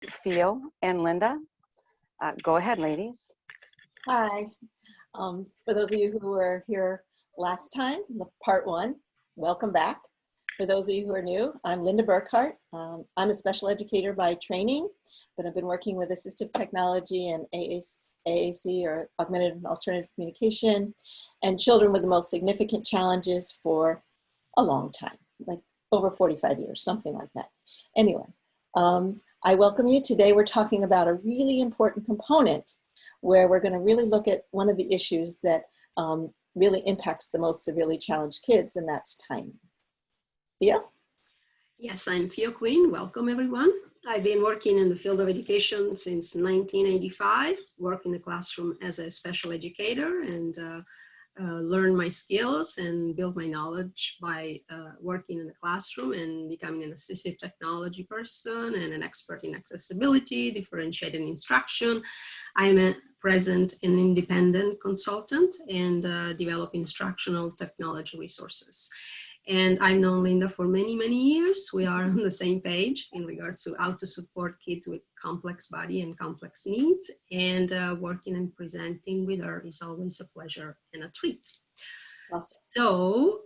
Theo and Linda. Go ahead, ladies. Hi. For those of you who were here last time, part one, welcome back. For those of you who are new, I'm Linda Burkhart. I'm a special educator by training, but I've been working with assistive technology and AAC, or augmented and alternative communication, and children with the most significant challenges for a long time, like over 45 years, something like that. Anyway, I welcome you. Today we're talking about a really important component where we're going to really look at one of the issues that really impacts the most severely challenged kids, and that's timing. Thea? Yes, I'm Theo Quinn. Welcome, everyone. I've been working in the field of education since 1985, work in the classroom as a special educator, and learn my skills and build my knowledge by working in the classroom and becoming an assistive technology person and an expert in accessibility, differentiated instruction. I'm a present and independent consultant and develop instructional technology resources. And I've known Linda for many, many years. We are on the same page in regards to how to support kids with complex body and complex needs. And working and presenting with her is always a pleasure and a treat. Awesome. So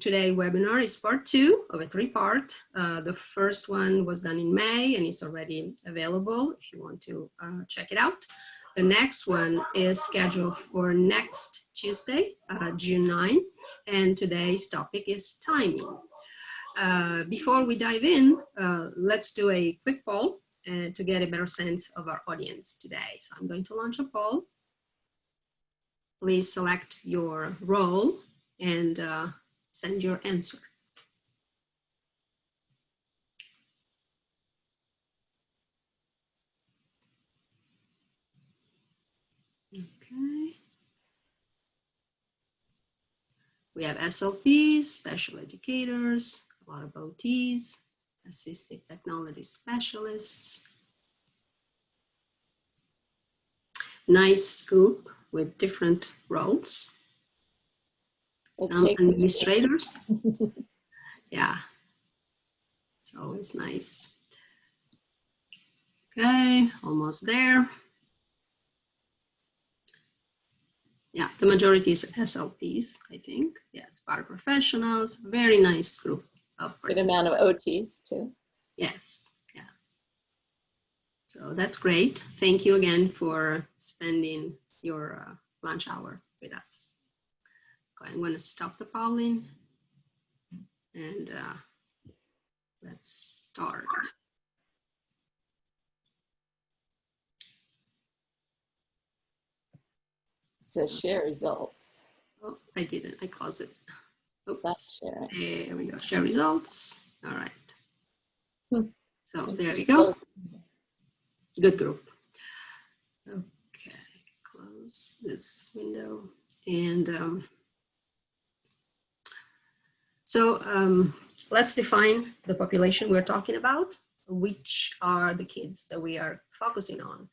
today's webinar is part two of a three-part. The first one was done in May and it's already available if you want to check it out. The next one is scheduled for next Tuesday, June 9, and today's topic is timing. Before we dive in, let's do a quick poll to get a better sense of our audience today. So I'm going to launch a poll. Please select your role and send your answer. Okay. We have SLPs, special educators, a lot of OTs, assistive technology specialists. Nice group with different roles. Some administrators. Yeah, it's always nice. Okay, almost there. Yeah, the majority is SLPs, I think. Yes, paraprofessionals, very nice group of participants. Good amount of OTs too. Yes, yeah. So that's great. Thank you again for spending your lunch hour with us. Okay, I'm going to stop the polling and let's start. It says share results. Oh, I didn't. I closed it. Oops. Stop sharing. There we go. Share results. All right. So there we go. Good group. Okay. Close this window. And let's define the population we're talking about, which are the kids that we are focusing on.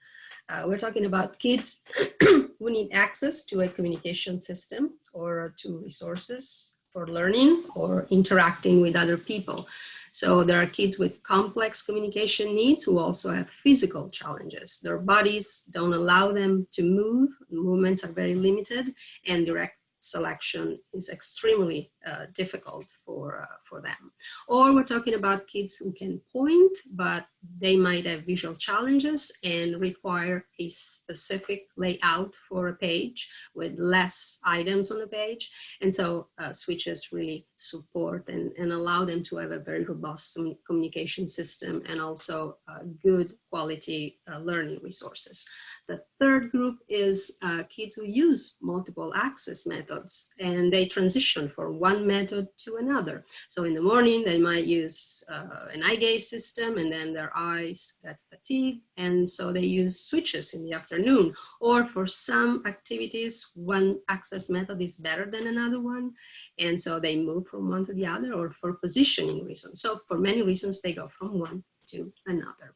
We're talking about kids who need access to a communication system or to resources for learning or interacting with other people. So there are kids with complex communication needs who also have physical challenges. Their bodies don't allow them to move. Movements are very limited, and direct selection is extremely difficult for them. Or we're talking about kids who can point, but they might have visual challenges and require a specific layout for a page with less items on the page. And so switches really support and allow them to have a very robust communication system and also good quality learning resources. The third group is kids who use multiple access methods and they transition from one method to another. So in the morning, they might use an eye gaze system and then their eyes get fatigued. And so they use switches in the afternoon. Or for some activities, one access method is better than another one. And so they move from one to the other, or for positioning reasons. So for many reasons, they go from one to another.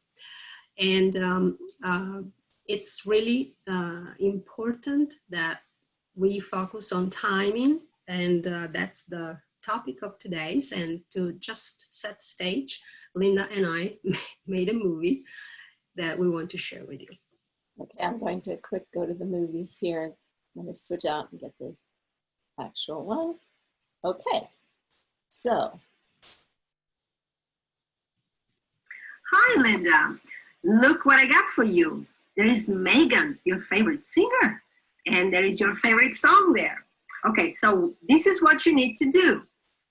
And it's really important that we focus on timing, and that's the topic of today's. And to just set stage, Linda and I made a movie, that we want to share with you. Okay, I'm going to quick go to the movie here. I'm going to switch out and get the actual one. Okay, so. Hi, Linda. Look what I got for you. There is Megan, your favorite singer, and there is your favorite song there. Okay, so this is what you need to do.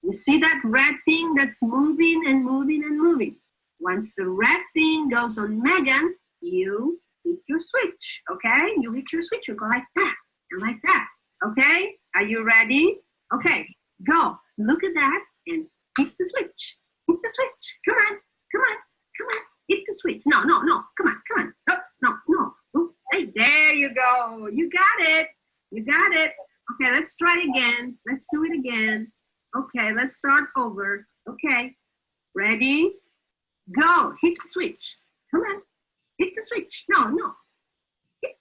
You see that red thing that's moving and moving and moving. Once the red thing goes on Megan, you hit your switch, okay? You hit your switch, you go like that and like that, okay? Are you ready? Okay, go. Look at that and hit the switch. Hit the switch. Come on, come on, come on. Hit the switch. No, no, no. Come on, come on. Oh, no, no. Oh, hey, there you go. You got it. You got it. Okay, let's try it again. Let's do it again. Okay, let's start over. Okay, ready? Go. Hit the switch. Come on. Hit the switch. No, no. Hit.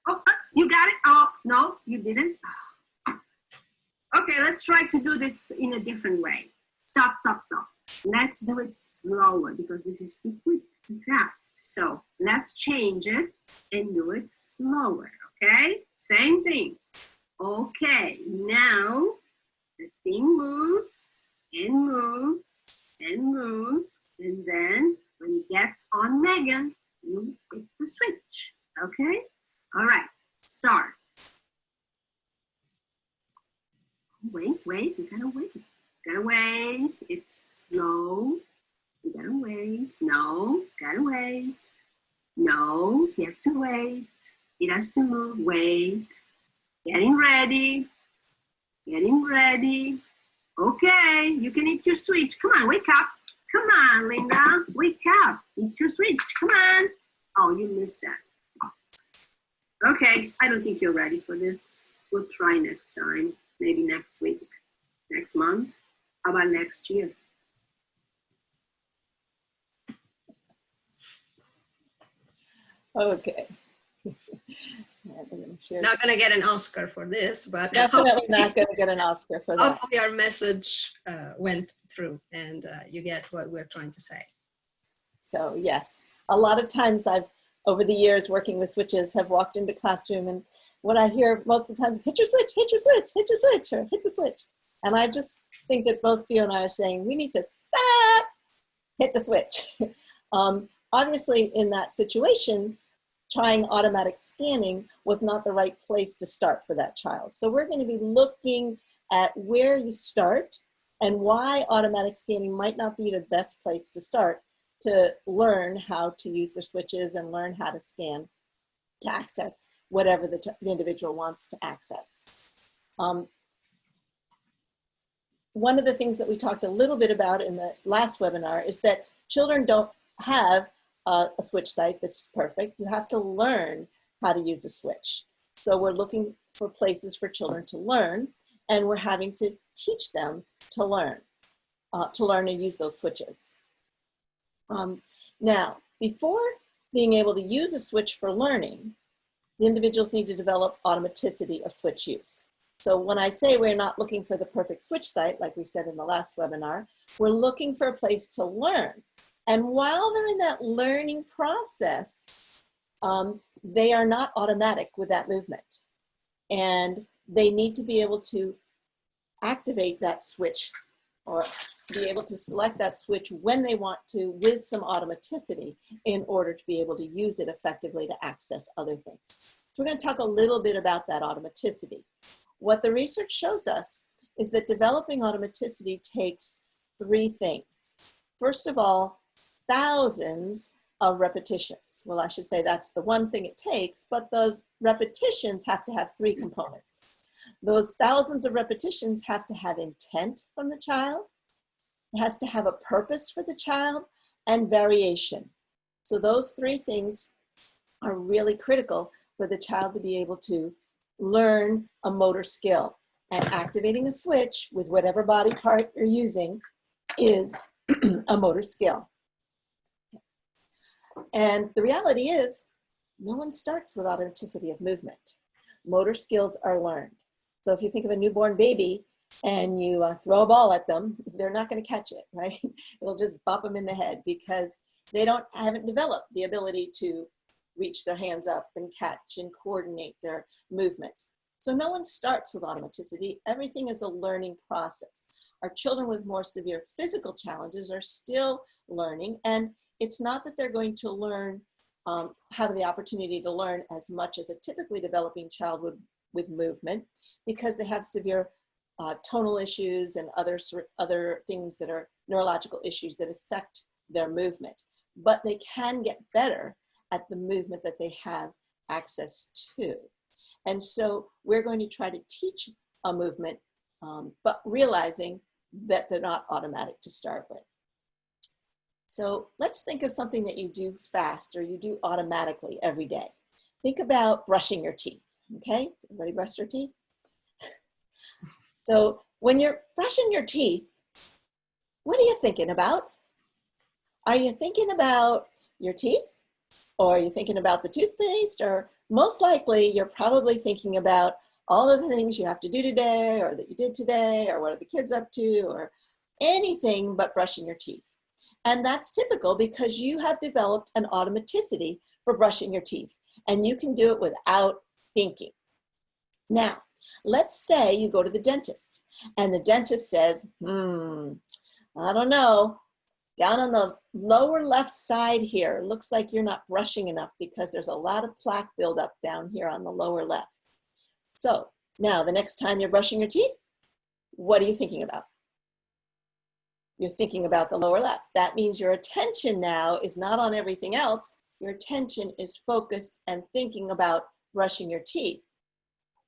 Oh, you got it. Oh, no, you didn't. Okay, let's try to do this in a different way. Stop, stop, stop. Let's do it slower because this is too quick, too fast. So let's change it and do it slower, okay? Same thing. Okay, now the thing moves and moves and moves, and then when it gets on Megan, you hit the switch, okay? All right, start. Wait, wait, you gotta wait. Gotta wait, it's slow. You gotta wait. No, gotta wait. No, you have to wait. It has to move, wait. Getting ready. Getting ready. Okay, you can hit your switch. Come on, wake up. Come on, Linda, wake up. Hit your switch, come on. Oh, you missed that. Okay, I don't think you're ready for this. We'll try next time, maybe next week, next month. How about next year? Okay. Not going to get an Oscar for this, but Definitely not going to get an Oscar for that. hopefully our message went through and you get what we're trying to say. So yes, a lot of times I've, over the years working with switches, have walked into classroom, and what I hear most of the time is hit your switch, hit your switch, hit your switch, or hit the switch. And I just think that both Theo and I are saying we need to stop, hit the switch. Obviously in that situation, trying automatic scanning was not the right place to start for that child. So we're going to be looking at where you start and why automatic scanning might not be the best place to start to learn how to use their switches and learn how to scan to access whatever the individual wants to access. One of the things that we talked a little bit about in the last webinar is that children don't have a switch site that's perfect. You have to learn how to use a switch. So we're looking for places for children to learn, and we're having to teach them to learn and use those switches. Now, before being able to use a switch for learning, the individuals need to develop automaticity of switch use. So when I say we're not looking for the perfect switch site, like we said in the last webinar, we're looking for a place to learn. And while they're in that learning process, they are not automatic with that movement. And they need to be able to activate that switch or be able to select that switch when they want to with some automaticity in order to be able to use it effectively to access other things. So we're going to talk a little bit about that automaticity. What the research shows us is that developing automaticity takes three things. First of all, thousands of repetitions. Well, I should say that's the one thing it takes, but those repetitions have to have three components. Those thousands of repetitions have to have intent from the child. It has to have a purpose for the child and variation. So those three things are really critical for the child to be able to learn a motor skill. And activating a switch with whatever body part you're using is a motor skill. And the reality is, no one starts with automaticity of movement. Motor skills are learned. So if you think of a newborn baby and you throw a ball at them, they're not going to catch it, right? It'll just bop them in the head because they haven't developed the ability to reach their hands up and catch and coordinate their movements. So no one starts with automaticity. Everything is a learning process. Our children with more severe physical challenges are still learning, and it's not that they're going to learn, have the opportunity to learn as much as a typically developing child would with movement, because they have severe tonal issues and other things that are neurological issues that affect their movement. But they can get better at the movement that they have access to. And so we're going to try to teach a movement, but realizing that they're not automatic to start with. So let's think of something that you do fast or you do automatically every day. Think about brushing your teeth, okay? Everybody brush their teeth? So when you're brushing your teeth, what are you thinking about? Are you thinking about your teeth? Or are you thinking about the toothpaste? Or most likely you're probably thinking about all of the things you have to do today, or that you did today, or what are the kids up to, or anything but brushing your teeth. And that's typical because you have developed an automaticity for brushing your teeth, and you can do it without thinking. Now, let's say you go to the dentist, and the dentist says, I don't know, down on the lower left side here, looks like you're not brushing enough because there's a lot of plaque buildup down here on the lower left. So now the next time you're brushing your teeth, what are you thinking about? You're thinking about the lower left. That means your attention now is not on everything else. Your attention is focused and thinking about brushing your teeth.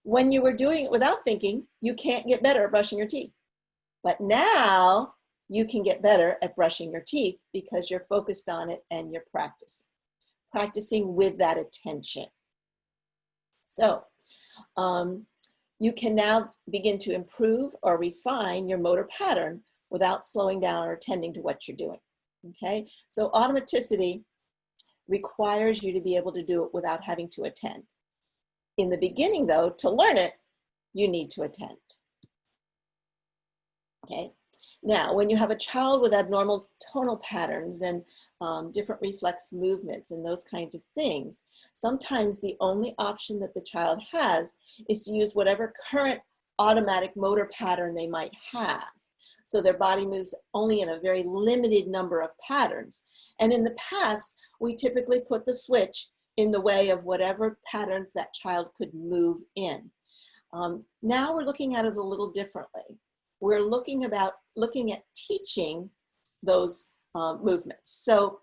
When you were doing it without thinking, you can't get better at brushing your teeth. But now you can get better at brushing your teeth because you're focused on it and you're practicing with that attention. So you can now begin to improve or refine your motor pattern without slowing down or attending to what you're doing, okay? So automaticity requires you to be able to do it without having to attend. In the beginning though, to learn it, you need to attend, okay? Now, when you have a child with abnormal tonal patterns and different reflex movements and those kinds of things, sometimes the only option that the child has is to use whatever current automatic motor pattern they might have. So their body moves only in a very limited number of patterns. And in the past, we typically put the switch in the way of whatever patterns that child could move in. Now we're looking at it a little differently. We're looking at teaching those movements. So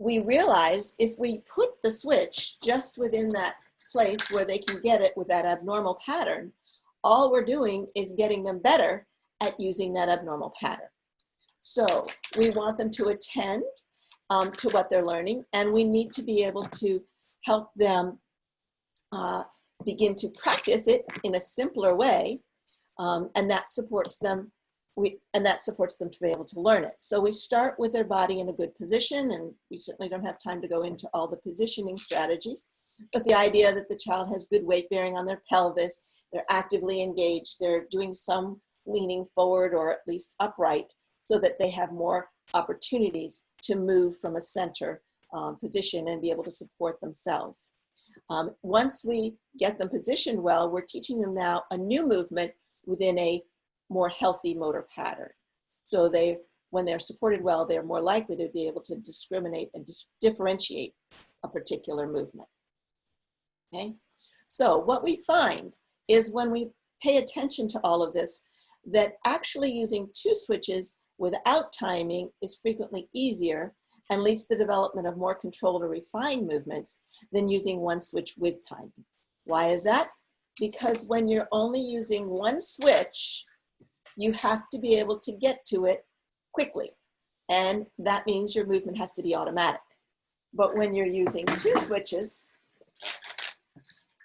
we realize if we put the switch just within that place where they can get it with that abnormal pattern, all we're doing is getting them better at using that abnormal pattern. So we want them to attend to what they're learning, and we need to be able to help them begin to practice it in a simpler way. And that supports them. To be able to learn it. So we start with their body in a good position, and we certainly don't have time to go into all the positioning strategies, but the idea that the child has good weight bearing on their pelvis, they're actively engaged, they're doing some leaning forward or at least upright so that they have more opportunities to move from a center position and be able to support themselves. Once we get them positioned well, we're teaching them now a new movement within a more healthy motor pattern. So when they're supported well, they're more likely to be able to discriminate and differentiate a particular movement. Okay? So what we find is when we pay attention to all of this, that actually using two switches without timing is frequently easier and leads to the development of more controlled or refined movements than using one switch with timing. Why is that? Because when you're only using one switch, you have to be able to get to it quickly. And that means your movement has to be automatic. But when you're using two switches,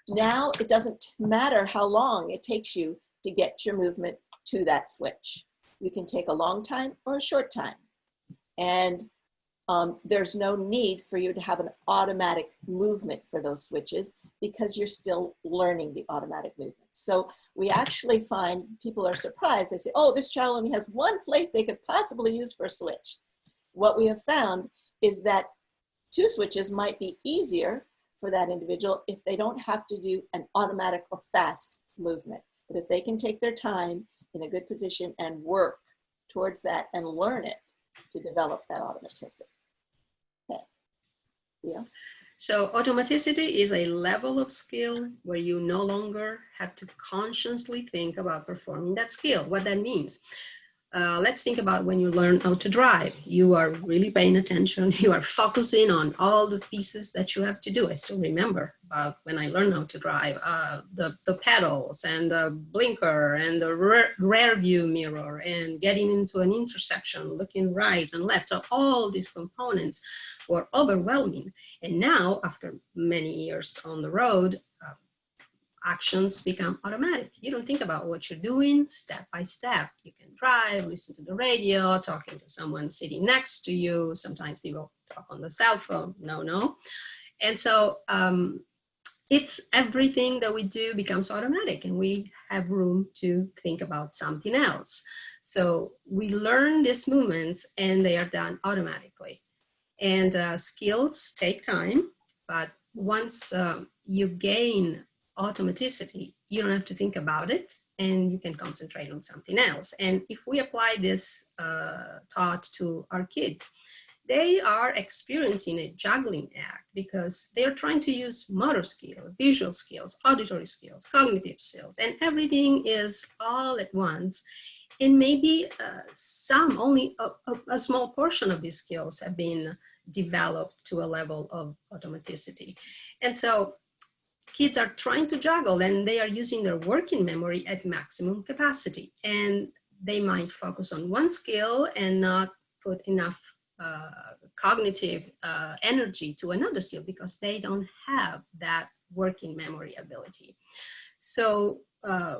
now it doesn't matter how long it takes you to get your movement to that switch. You can take a long time or a short time. And there's no need for you to have an automatic movement for those switches because you're still learning the automatic movement. So we actually find people are surprised. They say, oh, this child only has one place they could possibly use for a switch. what we have found is that 2 switches might be easier for that individual if they don't have to do an automatic or fast movement. But if they can take their time in a good position and work towards that and learn it to develop that automaticity. Okay. Yeah. So automaticity is a level of skill where you no longer have to consciously think about performing that skill. What that means. Let's think about when you learn how to drive. You are really paying attention. You are focusing on all the pieces that you have to do. I still remember about when I learned how to drive, the pedals and the blinker and the rear view mirror and getting into an intersection, looking right and left. So all these components were overwhelming. And now, after many years on the road, actions become automatic. You don't think about what you're doing step by step. You can drive, listen to the radio, talking to someone sitting next to you. Sometimes people talk on the cell phone. No. And so it's everything that we do becomes automatic, and we have room to think about something else. So we learn these movements and they are done automatically. And skills take time, but once you gain automaticity, you don't have to think about it and you can concentrate on something else. And if we apply this thought to our kids, they are experiencing a juggling act because they're trying to use motor skills, visual skills, auditory skills, cognitive skills, and everything is all at once. And maybe only a small portion of these skills have been developed to a level of automaticity. And so kids are trying to juggle and they are using their working memory at maximum capacity. And they might focus on one skill and not put enough cognitive energy to another skill because they don't have that working memory ability. So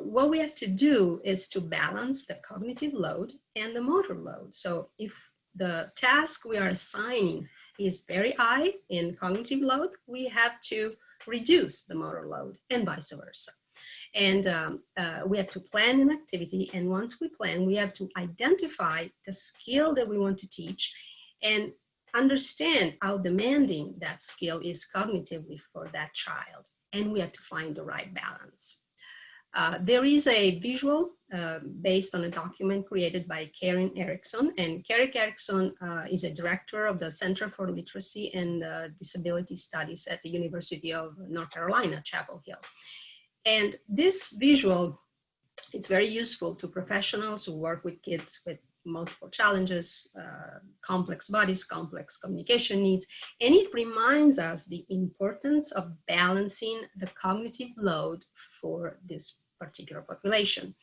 what we have to do is to balance the cognitive load and the motor load. So if the task we are assigning is very high in cognitive load, we have to reduce the motor load and vice versa. And we have to plan an activity. And once we plan, we have to identify the skill that we want to teach and understand how demanding that skill is cognitively for that child. And we have to find the right balance. There is a visual based on a document created by Karen Erickson. And Karen Erickson is a director of the Center for Literacy and Disability Studies at the University of North Carolina, Chapel Hill. And this visual, it's very useful to professionals who work with kids with multiple challenges, complex bodies, complex communication needs, and it reminds us the importance of balancing the cognitive load for this particular population.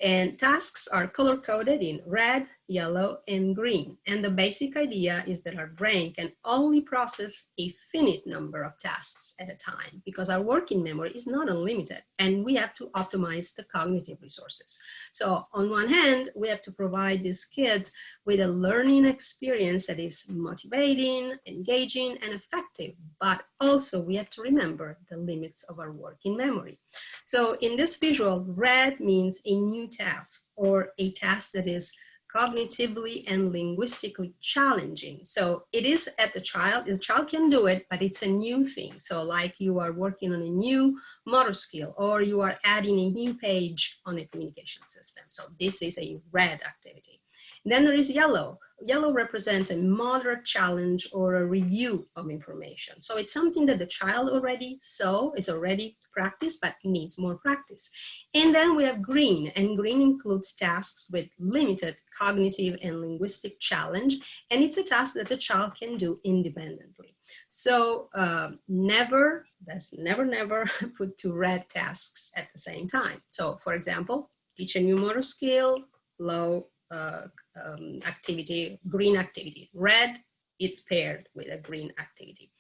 And tasks are color-coded in red, yellow, and green. And the basic idea is that our brain can only process a finite number of tasks at a time because our working memory is not unlimited and we have to optimize the cognitive resources. So on one hand, we have to provide these kids with a learning experience that is motivating, engaging, and effective, but also we have to remember the limits of our working memory. So in this visual, red means a new task or a task that is cognitively and linguistically challenging. So it is at the child can do it, but it's a new thing. So like you are working on a new motor skill or you are adding a new page on a communication system. So this is a red activity. Then there is yellow. Yellow represents a moderate challenge or a review of information. So it's something that the child already saw, is already practiced, but needs more practice. And then we have green, and green includes tasks with limited cognitive and linguistic challenge, and it's a task that the child can do independently. So never put two red tasks at the same time. So for example, teach a new motor skill, low activity, green activity. Red, it's paired with a green activity.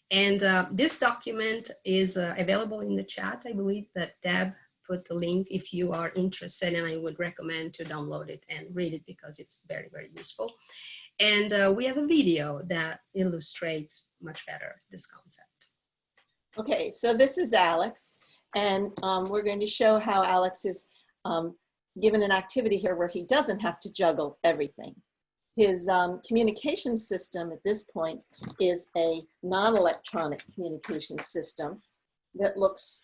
And this document is available in the chat. I believe that Deb put the link if you are interested, and I would recommend to download it and read it because it's very, very useful. And we have a video that illustrates much better this concept. Okay, so this is Alex, and we're going to show how Alex is given an activity here where he doesn't have to juggle everything. His communication system at this point is a non-electronic communication system that looks,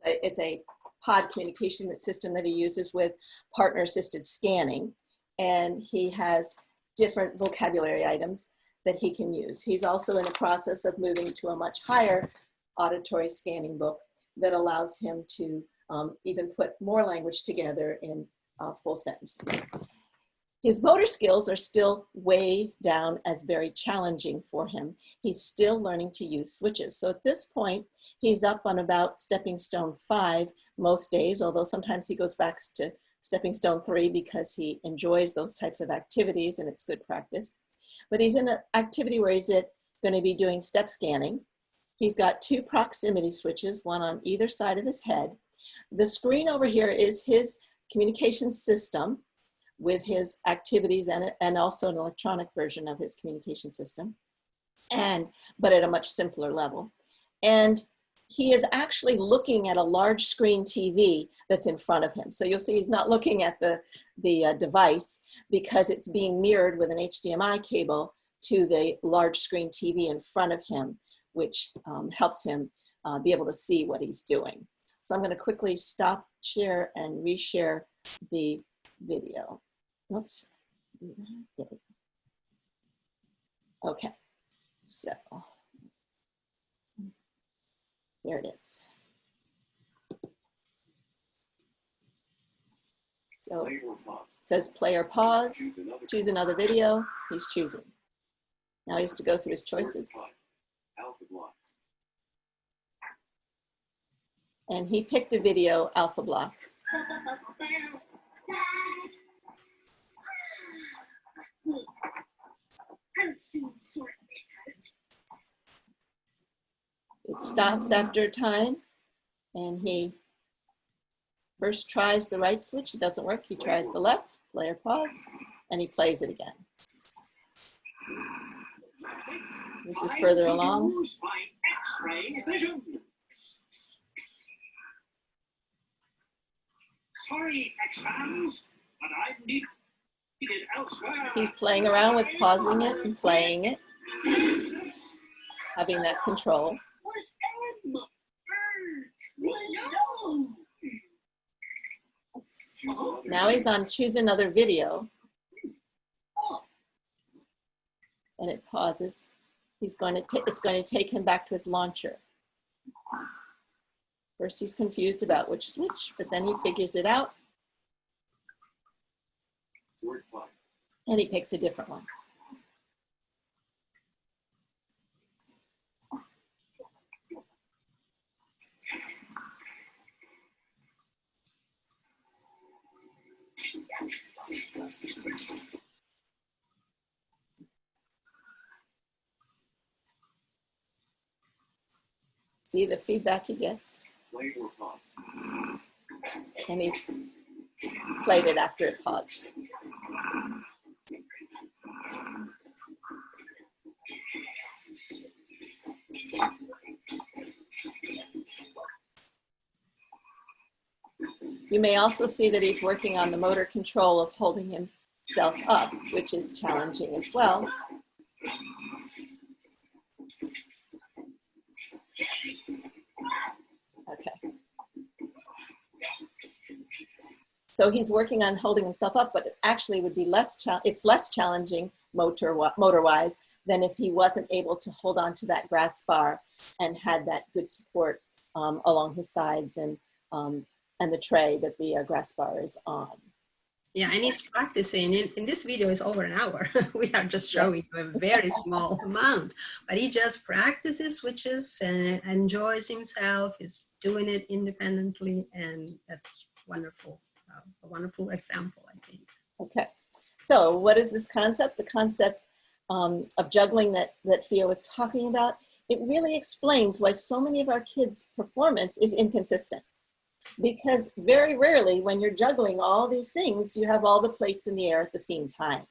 it's a pod communication system that he uses with partner-assisted scanning. And he has different vocabulary items that he can use. He's also in the process of moving to a much higher auditory scanning book that allows him to even put more language together in full sentences. His motor skills are still way down as very challenging for him. He's still learning to use switches. So at this point, he's up on about stepping stone 5 most days, although sometimes he goes back to stepping stone 3 because he enjoys those types of activities and it's good practice. But he's in an activity where he's going to be doing step scanning. He's got 2 proximity switches, one on either side of his head. The screen over here is his communication system with his activities and also an electronic version of his communication system, but at a much simpler level. And he is actually looking at a large screen TV that's in front of him. So you'll see he's not looking at the device because it's being mirrored with an HDMI cable to the large screen TV in front of him, which helps him be able to see what he's doing. So I'm going to quickly stop share and reshare the video. Oops. Okay, so there it is. So it says play or pause, choose another video, he's choosing. Now he has to go through his choices. And he picked a video, Alpha Blocks. It stops after a time, and he first tries the right switch. It doesn't work. He tries the left, play or pause, and he plays it again. This is further along. Sorry, X-Fans, but I need it elsewhere. He's playing around with pausing it and playing it, having that control. Now he's on choose another video, and it pauses. It's going to take him back to his launcher. First he's confused about which switch, but then he figures it out. And he picks a different one. See the feedback he gets? And he played it after it paused. You may also see that he's working on the motor control of holding himself up, which is challenging as well. Okay. So he's working on holding himself up, but it actually would be less challenging motor-wise than if he wasn't able to hold on to that grass bar and had that good support along his sides and the tray that the grass bar is on. Yeah, and he's practicing. In this video, it's over an hour. We are just showing a very small amount, but he just practices switches and enjoys himself. He's doing it independently, and that's wonderful. A wonderful example, I think. Okay, so what is this concept? The concept of juggling that Fia was talking about, it really explains why so many of our kids' performance is inconsistent. Because very rarely when you're juggling all these things, you have all the plates in the air at the same time.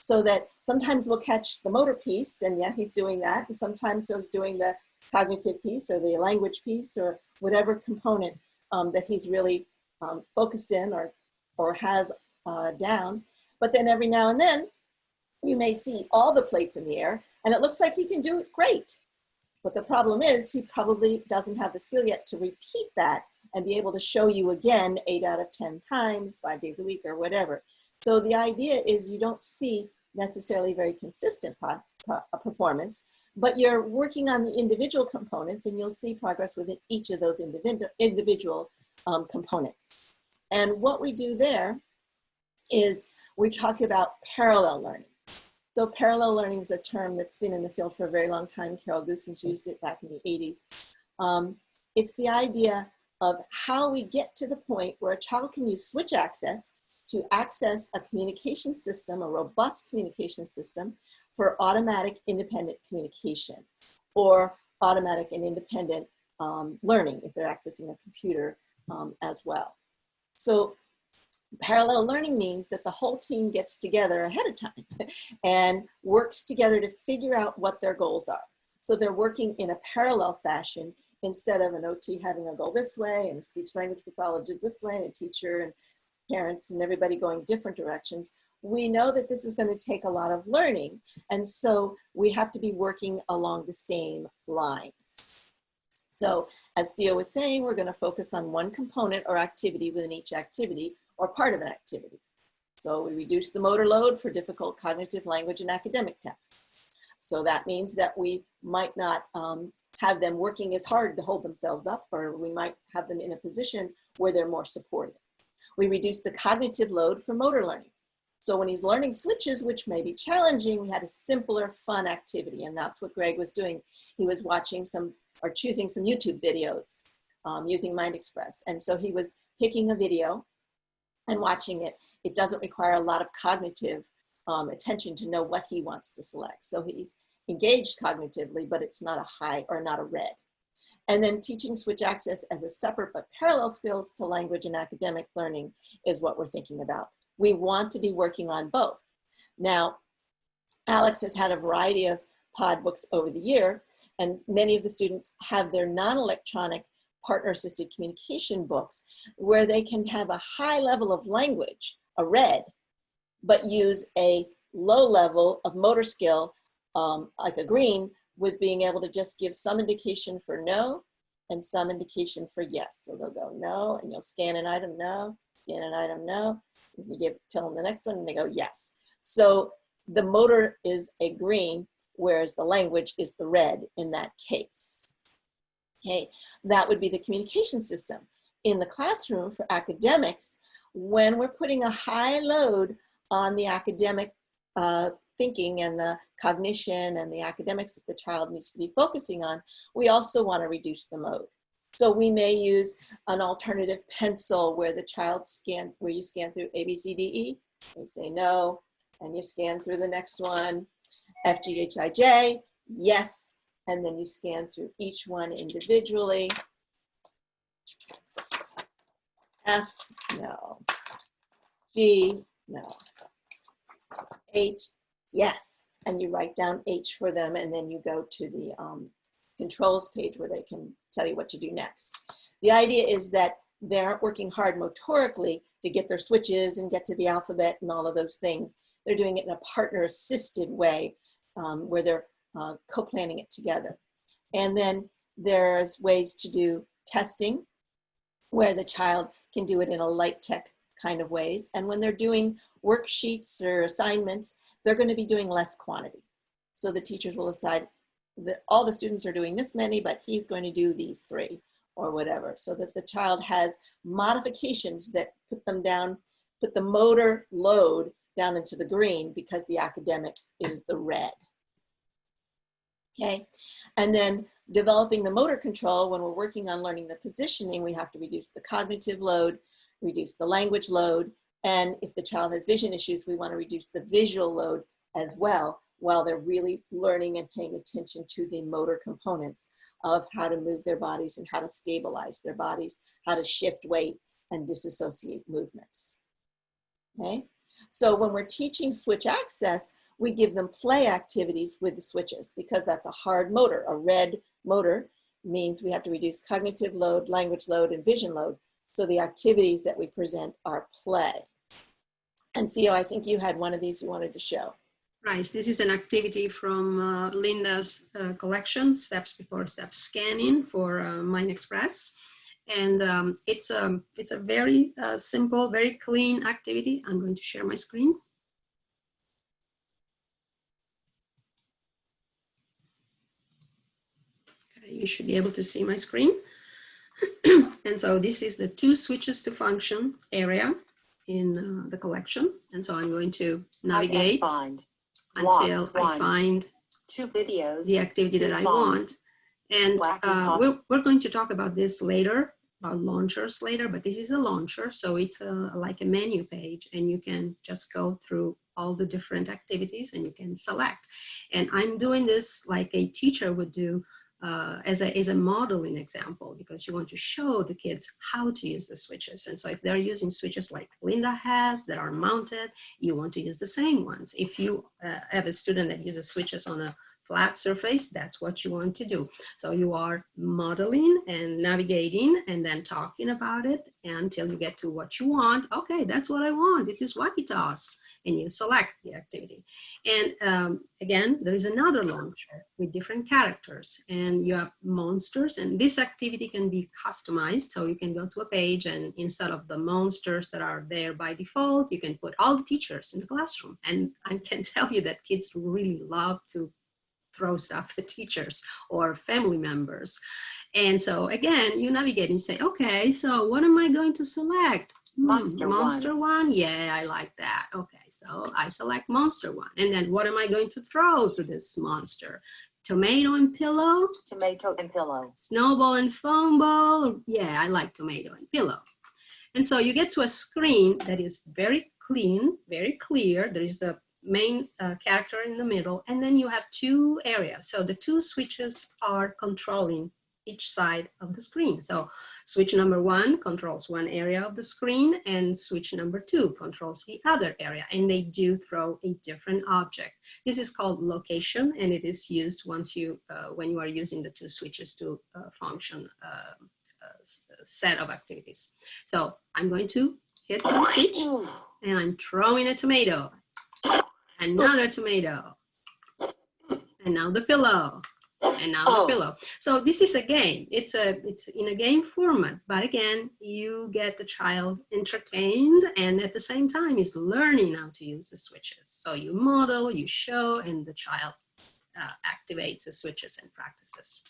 So that sometimes we'll catch the motor piece, and yeah, he's doing that. And sometimes he's doing the cognitive piece or the language piece or whatever component that he's really focused in or has down. But then every now and then, you may see all the plates in the air, and it looks like he can do it great. But the problem is he probably doesn't have the skill yet to repeat that and be able to show you again 8 out of 10 times, 5 days a week or whatever. So the idea is you don't see necessarily very consistent performance, but you're working on the individual components and you'll see progress within each of those individual components. And what we do there is we talk about parallel learning. So parallel learning is a term that's been in the field for a very long time. Carol Goossens used it back in the 80s. It's the idea of how we get to the point where a child can use switch access to access a communication system, a robust communication system for automatic independent communication or automatic and independent learning if they're accessing a computer as well. So parallel learning means that the whole team gets together ahead of time and works together to figure out what their goals are. So they're working in a parallel fashion instead of an OT having a goal this way and a speech language pathologist this way and a teacher and parents and everybody going different directions. We know that this is going to take a lot of learning, and so we have to be working along the same lines. So as Theo was saying, we're going to focus on one component or activity within each activity or part of an activity. So we reduce the motor load for difficult cognitive, language, and academic tasks. So that means that we might not have them working as hard to hold themselves up, or we might have them in a position where they're more supported. We reduce the cognitive load for motor learning. So when he's learning switches, which may be challenging, we had a simpler, fun activity, and that's what Greg was doing. He was watching some, or choosing some YouTube videos using MindExpress. And so he was picking a video and watching it. It doesn't require a lot of cognitive attention to know what he wants to select. So he's engaged cognitively, but it's not a high or not a red. And then teaching switch access as a separate but parallel skills to language and academic learning is what we're thinking about. We want to be working on both. Now, Alex has had a variety of pod books over the year, and many of the students have their non-electronic partner-assisted communication books where they can have a high level of language, a red, but use a low level of motor skill, like a green, with being able to just give some indication for no and some indication for yes. So they'll go no, and you'll scan an item, no, scan an item, no. And you tell them the next one, and they go yes. So the motor is a green, whereas the language is the red in that case. Okay, that would be the communication system. In the classroom for academics, when we're putting a high load on the academic thinking and the cognition and the academics that the child needs to be focusing on, we also want to reduce the mode. So we may use an alternative pencil where the child scans, where you scan through A, B, C, D, E, they say no, and you scan through the next one, F, G, H, I, J, yes, and then you scan through each one individually. F, no. G, no. H, yes. And you write down H for them, and then you go to the controls page where they can tell you what to do next. The idea is that they aren't working hard motorically to get their switches and get to the alphabet and all of those things. They're doing it in a partner-assisted way where they're co-planning it together. And then there's ways to do testing where the child can do it in a light tech kind of ways. And when they're doing worksheets or assignments, they're going to be doing less quantity. So the teachers will decide that all the students are doing this many, but he's going to do these 3 or whatever, so that the child has modifications that put them down, put the motor load down into the green because the academics is the red. Okay, and then developing the motor control, when we're working on learning the positioning, we have to reduce the cognitive load, reduce the language load, and if the child has vision issues, we want to reduce the visual load as well, while they're really learning and paying attention to the motor components of how to move their bodies and how to stabilize their bodies, how to shift weight and disassociate movements. Okay, so when we're teaching switch access, we give them play activities with the switches because that's a hard motor. A red motor means we have to reduce cognitive load, language load, and vision load. So the activities that we present are play. And Theo, I think you had one of these you wanted to show. Right, this is an activity from Linda's collection, Steps Before Step Scanning for Mind Express. And it's a very simple, very clean activity. I'm going to share my screen. Okay, you should be able to see my screen. And so this is the 2 switches to function area in the collection. And so I'm going to navigate until I find 2 videos, the activity that I want. And we're going to talk about this later, about launchers later, but this is a launcher. So it's like a menu page, and you can just go through all the different activities and you can select. And I'm doing this like a teacher would do as a modeling example, because you want to show the kids how to use the switches. And so if they're using switches like Linda has that are mounted, you want to use the same ones. If you have a student that uses switches on a flat surface, that's what you want to do. So you are modeling and navigating and then talking about it until you get to what you want. Okay, that's what I want. This is wacky toss. And you select the activity. And again, there is another launcher with different characters, and you have monsters, and this activity can be customized. So you can go to a page, and instead of the monsters that are there by default, you can put all the teachers in the classroom. And I can tell you that kids really love to throw stuff at teachers or family members. And so again, you navigate and say, okay, so what am I going to select? Monster one. Yeah, I like that. Okay, so I select monster one. And then what am I going to throw to this monster? Tomato and pillow? Tomato and pillow. Snowball and foam ball? Yeah, I like tomato and pillow. And so you get to a screen that is very clean, very clear. There is a main character in the middle, and then you have 2 areas. So the 2 switches are controlling each side of the screen. So switch number 1 controls one area of the screen, and switch number 2 controls the other area, and they do throw a different object. This is called location, and it is used once you when you are using the 2 switches to function set of activities. So I'm going to hit one switch, and I'm throwing a tomato, another tomato, and now the pillow. And now the pillow. So this is a game. It's in a game format, but again, you get the child entertained, and at the same time is learning how to use the switches. So you model, you show, and the child activates the switches and practices.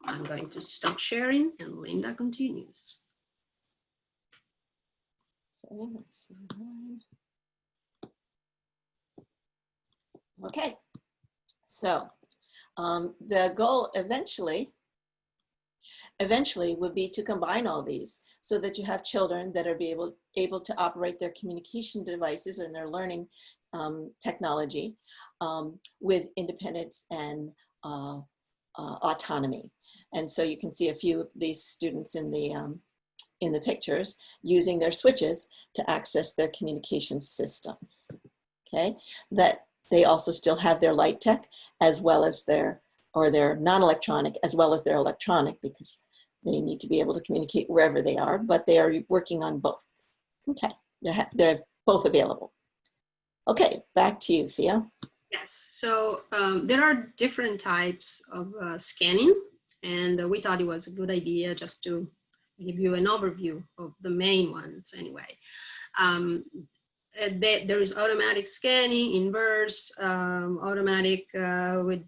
I'm going to stop sharing, and Linda continues. Okay, so the goal eventually would be to combine all these so that you have children that are able to operate their communication devices and their learning technology with independence and autonomy. And so you can see a few of these students in the pictures using their switches to access their communication systems. Okay, that they also still have their light tech as well as their non-electronic as well as their electronic, because they need to be able to communicate wherever they are, but they are working on both. Okay, they're both available. Okay, back to you, Thea. Yes, so there are different types of scanning, and we thought it was a good idea just to give you an overview of the main ones anyway. There is automatic scanning, inverse, automatic with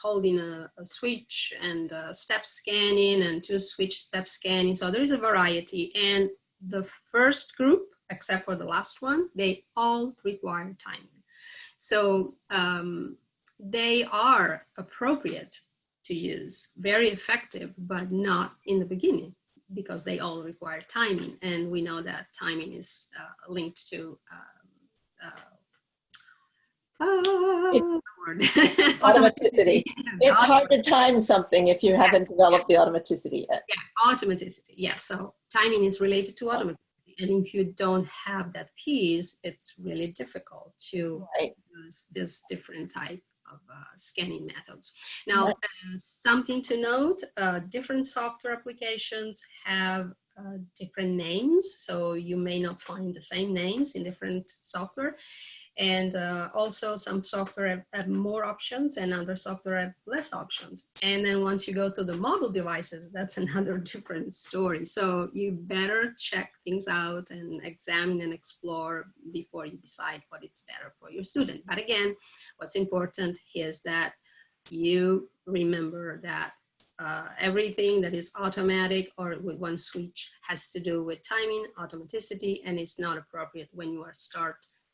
holding a switch, and step scanning, and 2 switch step scanning. So there is a variety, and the first group, except for the last one, they all require timing. So they are appropriate to use, very effective, but not in the beginning, because they all require timing, and we know that timing is linked to automaticity. It's hard to time something if you haven't developed the automaticity yet. Yeah, automaticity. Yes, so timing is related to automaticity, and if you don't have that piece, it's really difficult to use this different type of scanning methods. Now, something to note, different software applications have different names, so you may not find the same names in different software. And also some software have more options and other software have less options. And then once you go to the mobile devices, that's another different story. So you better check things out and examine and explore before you decide what is better for your student. But again, what's important is that you remember that everything that is automatic or with one switch has to do with timing, automaticity, and it's not appropriate when you are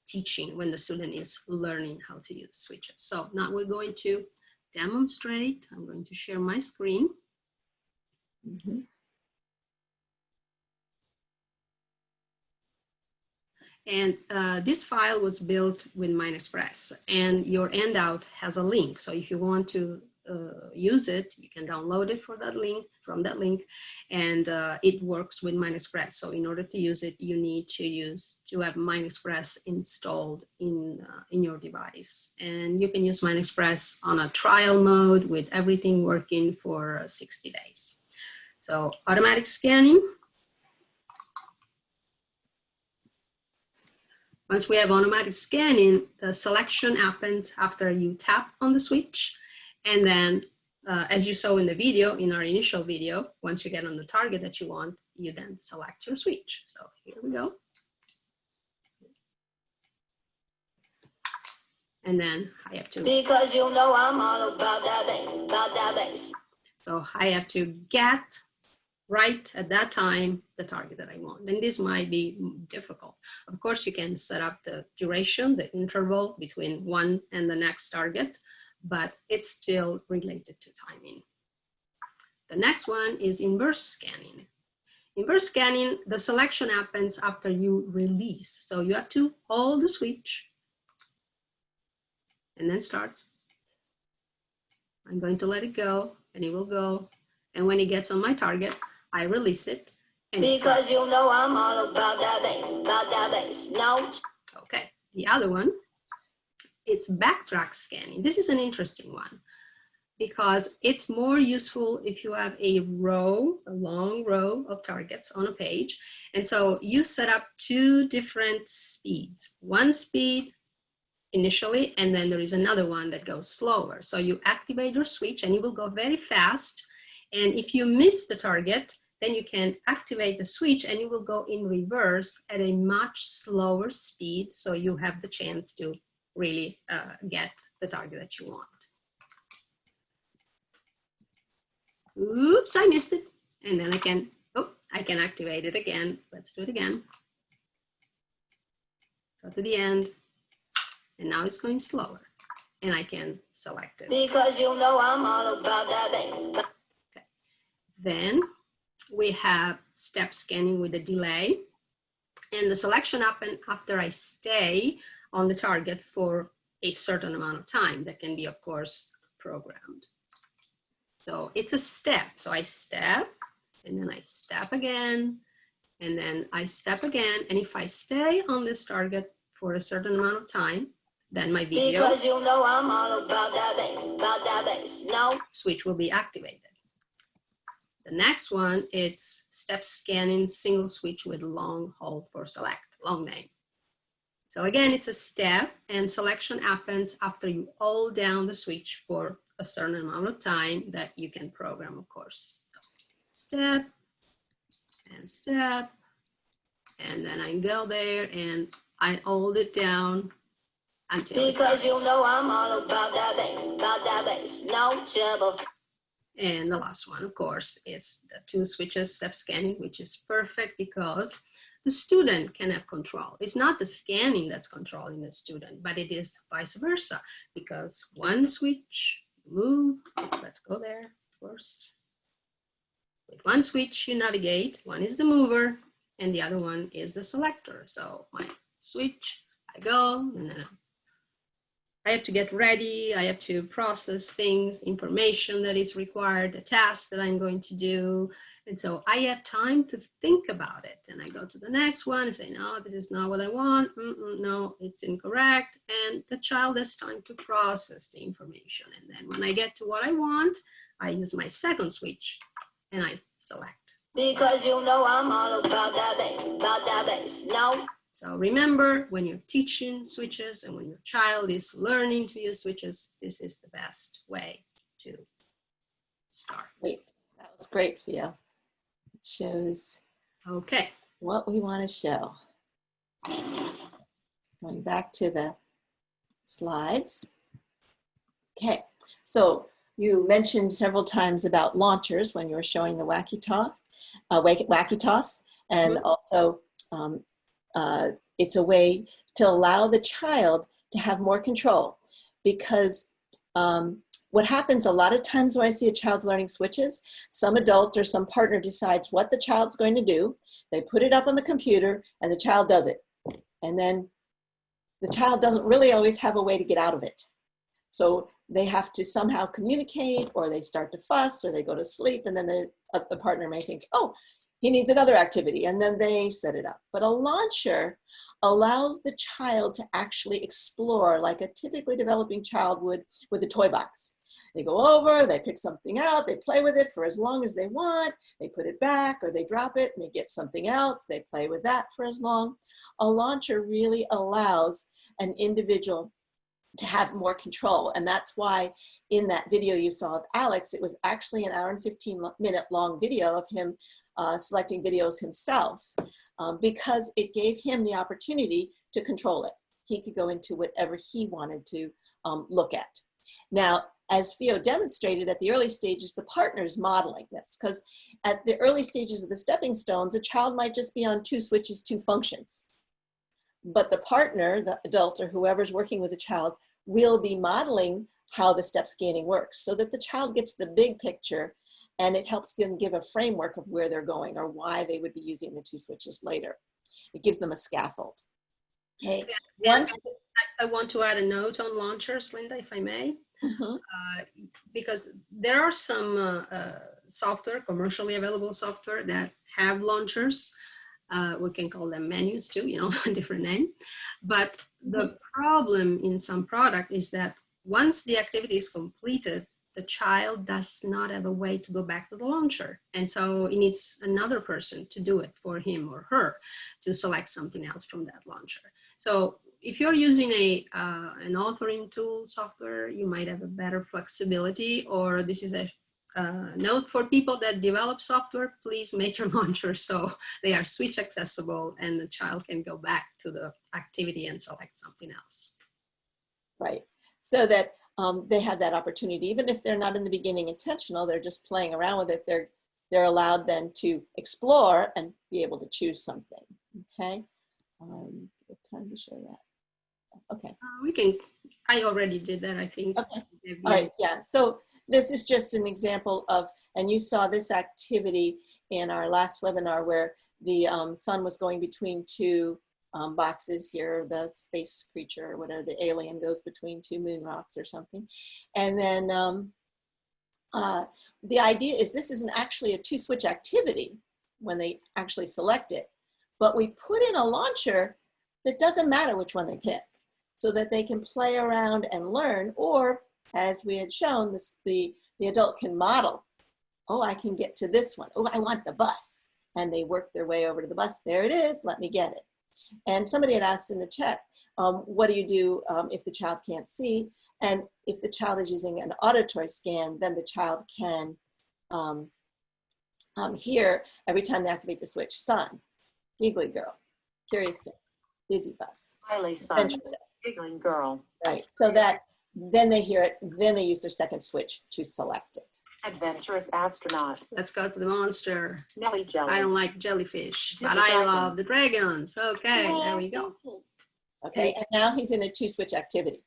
teaching, when the student is learning how to use switches. So now we're going to demonstrate. I'm going to share my screen. Mm-hmm. And this file was built with MindExpress, and your handout has a link. So if you want to use it, you can download it from that link, and it works with MindExpress. So in order to use it, you need to have MindExpress installed in your device, and you can use MindExpress on a trial mode with everything working for 60 days. So automatic scanning. Once we have automatic scanning, the selection happens after you tap on the switch. And then, as you saw in the video, in our initial video, once you get on the target that you want, you then select your switch. So here we go. And then I have to... Because you know I'm all about that bass, So I have to get right at that time the target that I want. And this might be difficult. Of course, you can set up the duration, the interval between one and the next target, but it's still related to timing. The next one is inverse scanning. Inverse scanning, the selection happens after you release. So you have to hold the switch and then start. I'm going to let it go and it will go. And when it gets on my target, I release it. And because you know I'm all about that bass, no. Okay, the other one, it's backtrack scanning. This is an interesting one because it's more useful if you have a long row of targets on a page. And so you set up two different speeds. One speed initially, and then there is another one that goes slower. So you activate your switch and it will go very fast. And if you miss the target, then you can activate the switch and it will go in reverse at a much slower speed. So you have the chance to really get the target that you want. Oops, I missed it. And then I can activate it again. Let's do it again. Go to the end. And now it's going slower. And I can select it. Because you know I'm all about that bass. Okay. Then we have step scanning with a delay. And the selection happens after I stay on the target for a certain amount of time. That can be, of course, programmed. So it's a step. So I step, and then I step again, and then I step again. And if I stay on this target for a certain amount of time, then my video, because you know I'm all about that bass, no, switch will be activated. The next one, it's step scanning single switch with long hold for select, long name. So again, it's a step and selection happens after you hold down the switch for a certain amount of time that you can program, of course. Step and step, and then I go there and I hold it down until because you know I'm all about that bass, no trouble. And the last one, of course, is the two switches, step scanning, which is perfect because the student can have control. It's not the scanning that's controlling the student, but it is vice versa because one switch, move, let's go there, of course. With one switch, you navigate. One is the mover and the other one is the selector. So my switch, I go, and then I have to get ready, I have to process things, information that is required, the task that I'm going to do. And so I have time to think about it. And I go to the next one and say, no, this is not what I want. No, it's incorrect. And the child has time to process the information. And then when I get to what I want, I use my second switch and I select Because you know I'm all about that bass, no? So remember, when you're teaching switches and when your child is learning to use switches, this is the best way to start. Great. That was great, Theo. It shows Okay. what we want to show. Going back to the slides. Okay, so you mentioned several times about launchers when you were showing the wacky toss, and also it's a way to allow the child to have more control, because what happens a lot of times when I see a child's learning switches, some adult or some partner decides what the child's going to do. They put it up on the computer and the child does it. And then the child doesn't really always have a way to get out of it. So they have to somehow communicate, or they start to fuss, or they go to sleep, and then the partner may think, oh, he needs another activity, and then they set it up. But a launcher allows the child to actually explore like a typically developing child would with a toy box. They go over, they pick something out, they play with it for as long as they want, they put it back or they drop it and they get something else, they play with that for as long. A launcher really allows an individual to have more control. And that's why in that video you saw of Alex, it was actually an hour and 15-minute long video of him selecting videos himself, because it gave him the opportunity to control it. He could go into whatever he wanted to look at. Now, as Theo demonstrated at the early stages, the partner's modeling this, because at the early stages of the stepping stones, a child might just be on 2 switches, 2 functions. But the partner, the adult or whoever's working with the child, will be modeling how the step scanning works so that the child gets the big picture, and it helps them give a framework of where they're going or why they would be using the 2 switches later. It gives them a scaffold. Okay. Once I want to add a note on launchers, Linda, if I may. Because there are some software, commercially available software that have launchers. We can call them menus too, you know, a different name. But the problem in some product is that once the activity is completed, the child does not have a way to go back to the launcher. And so it needs another person to do it for him or her to select something else from that launcher. So if you're using an authoring tool software, you might have a better flexibility, or this is a note for people that develop software, please make your launcher so they are switch accessible and the child can go back to the activity and select something else. Right, so that they have that opportunity, even if they're not in the beginning intentional, they're just playing around with it, they're allowed then to explore and be able to choose something, okay? Good time to show that. Okay. I already did that, I think. Okay. All right, yeah, so this is just an example of, and you saw this activity in our last webinar where the son was going between 2 boxes here, the space creature or whatever, the alien goes between 2 moon rocks or something. And then the idea is this isn't actually a 2-switch activity when they actually select it, but we put in a launcher that doesn't matter which one they pick, so that they can play around and learn, or as we had shown, the adult can model, oh, I can get to this one. Oh, I want the bus. And they work their way over to the bus. There it is, let me get it. And somebody had asked in the chat, what do you do if the child can't see? And if the child is using an auditory scan, then the child can hear every time they activate the switch, sun, giggly girl, curious kid, busy bus, Smiley sun, giggling girl. Right, so that then they hear it, then they use their second switch to select it. Adventurous astronaut. Let's go to the monster. Nelly jelly. I don't like jellyfish, Just but a I dragon. love the dragons. Okay, there we go. Okay, and now he's in a 2-switch activity.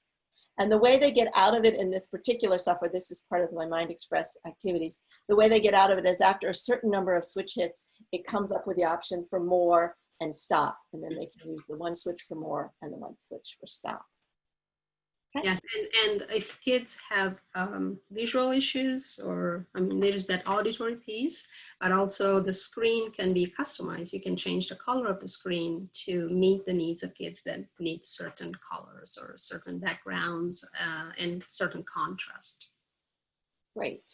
And the way they get out of it in this particular software, this is part of my Mind Express activities, the way they get out of it is after a certain number of switch hits, it comes up with the option for more and stop. And then they can use the 1 switch for more and the 1 switch for stop. Okay. Yes, and if kids have visual issues, or I mean, there's that auditory piece, but also the screen can be customized. You can change the color of the screen to meet the needs of kids that need certain colors or certain backgrounds and certain contrast. Great.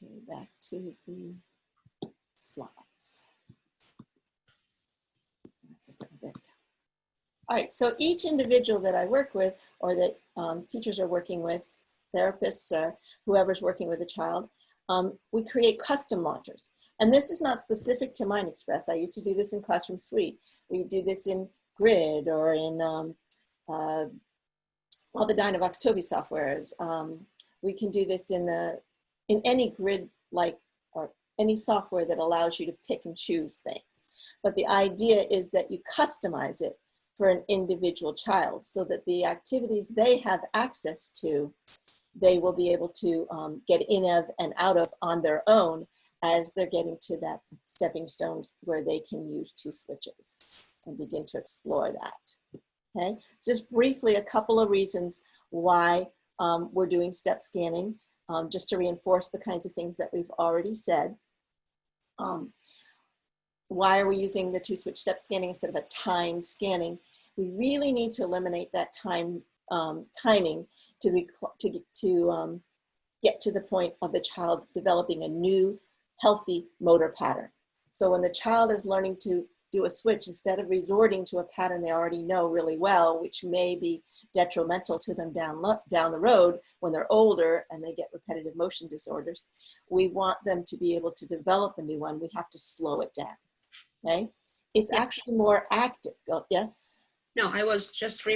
Okay, back to the slides. There we go. All right, so each individual that I work with, or that teachers are working with, therapists, or whoever's working with a child, we create custom launchers. And this is not specific to Mind Express. I used to do this in Classroom Suite. We do this in Grid or in all the Dynavox Toby softwares. We can do this in any Grid-like or any software that allows you to pick and choose things. But the idea is that you customize it for an individual child so that the activities they have access to, they will be able to get in of and out of on their own as they're getting to that stepping stones where they can use 2 switches and begin to explore that. Okay, just briefly, a couple of reasons why we're doing step scanning, just to reinforce the kinds of things that we've already said. Why are we using the 2-switch step scanning instead of a timed scanning? We really need to eliminate that timing to get to the point of the child developing a new healthy motor pattern. So when the child is learning to do a switch, instead of resorting to a pattern they already know really well, which may be detrimental to them down the road when they're older and they get repetitive motion disorders, we want them to be able to develop a new one. We have to slow it down, okay? It's actually more active. Oh, yes? No, I was just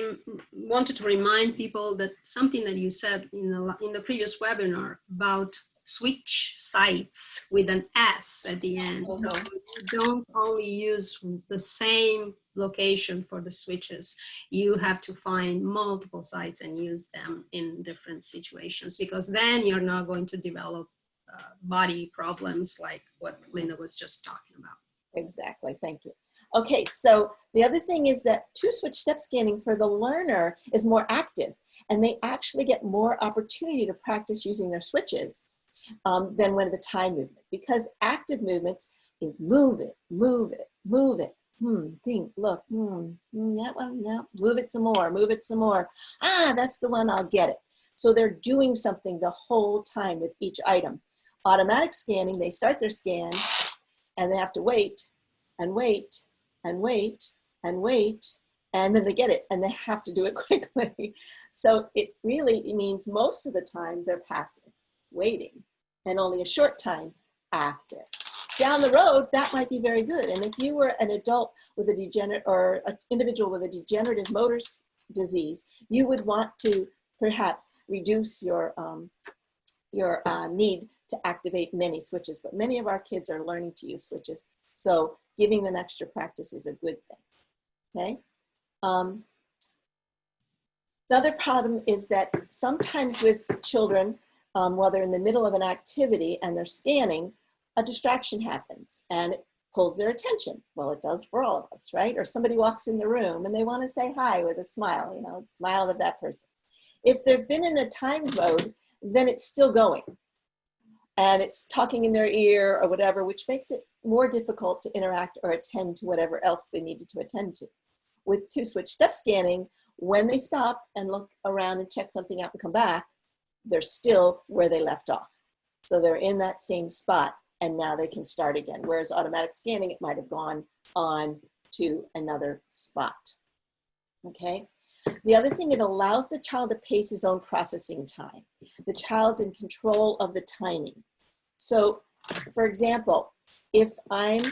wanted to remind people that something that you said in the previous webinar about switch sites with an S at the end. So you don't only use the same location for the switches. You have to find multiple sites and use them in different situations, because then you're not going to develop body problems like what Linda was just talking about. Exactly, thank you. Okay, so the other thing is that 2-switch step scanning for the learner is more active, and they actually get more opportunity to practice using their switches than when the time movement, because active movements is move it, move it, move it, think, look, that one, no, move it some more, ah, that's the one, I'll get it. So they're doing something the whole time with each item. Automatic scanning, they start their scan, and they have to wait and wait and wait and wait, and then they get it, and they have to do it quickly. So it means most of the time they're passive, waiting, and only a short time active. Down the road, that might be very good. And if you were an adult with a or an individual with a degenerative motor disease, you would want to perhaps reduce your need to activate many switches, but many of our kids are learning to use switches. So giving them extra practice is a good thing, okay? The other problem is that sometimes with children, while they're in the middle of an activity and they're scanning, a distraction happens and it pulls their attention. Well, it does for all of us, right? Or somebody walks in the room and they want to say hi with a smile, smile at that person. If they've been in a timed mode, then it's still going. And it's talking in their ear or whatever, which makes it more difficult to interact or attend to whatever else they needed to attend to. With 2-switch step scanning, when they stop and look around and check something out and come back, they're still where they left off. So they're in that same spot, and now they can start again. Whereas automatic scanning, it might have gone on to another spot, okay? The other thing, it allows the child to pace his own processing time. The child's in control of the timing. So, for example, if I'm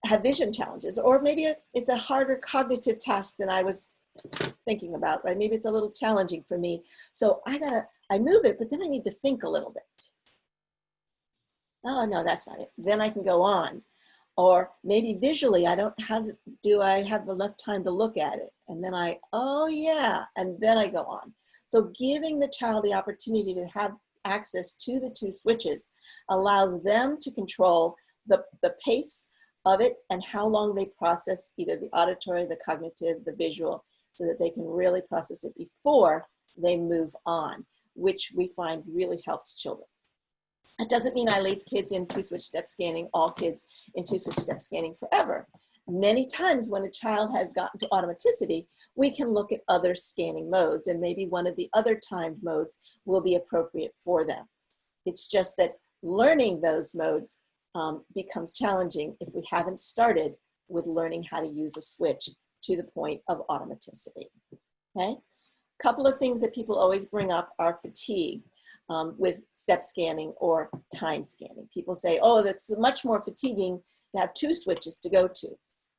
have vision challenges, or maybe it's a harder cognitive task than I was thinking about, right? Maybe it's a little challenging for me. So I move it, but then I need to think a little bit. Oh, no, that's not it. Then I can go on. Or maybe visually, do I have enough time to look at it? And then oh yeah, and then I go on. So giving the child the opportunity to have access to the 2 switches allows them to control the pace of it and how long they process either the auditory, the cognitive, the visual, so that they can really process it before they move on, which we find really helps children. It doesn't mean I leave kids in 2-switch step scanning, all kids in 2-switch step scanning forever. many times when a child has gotten to automaticity, we can look at other scanning modes, and maybe one of the other timed modes will be appropriate for them. It's just that learning those modes becomes challenging if we haven't started with learning how to use a switch to the point of automaticity. Okay? A couple of things that people always bring up are fatigue with step scanning or time scanning. People say, oh, that's much more fatiguing to have 2 switches to go to.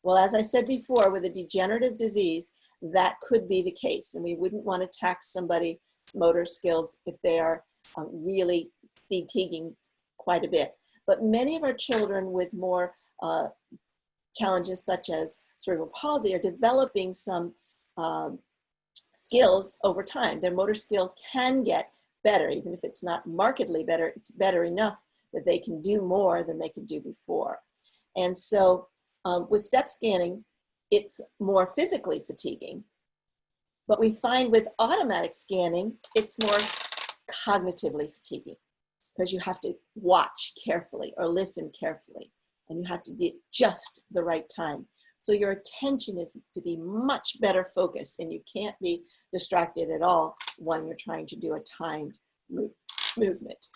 Well, as I said before, with a degenerative disease, that could be the case, and we wouldn't want to tax somebody's motor skills if they are really fatiguing quite a bit. But many of our children with more challenges such as cerebral palsy are developing some skills over time. Their motor skill can get better, even if it's not markedly better, it's better enough that they can do more than they could do before. And so with step scanning, it's more physically fatiguing. But we find with automatic scanning, it's more cognitively fatiguing because you have to watch carefully or listen carefully, and you have to do just the right time. So your attention is to be much better focused, and you can't be distracted at all when you're trying to do a timed movement.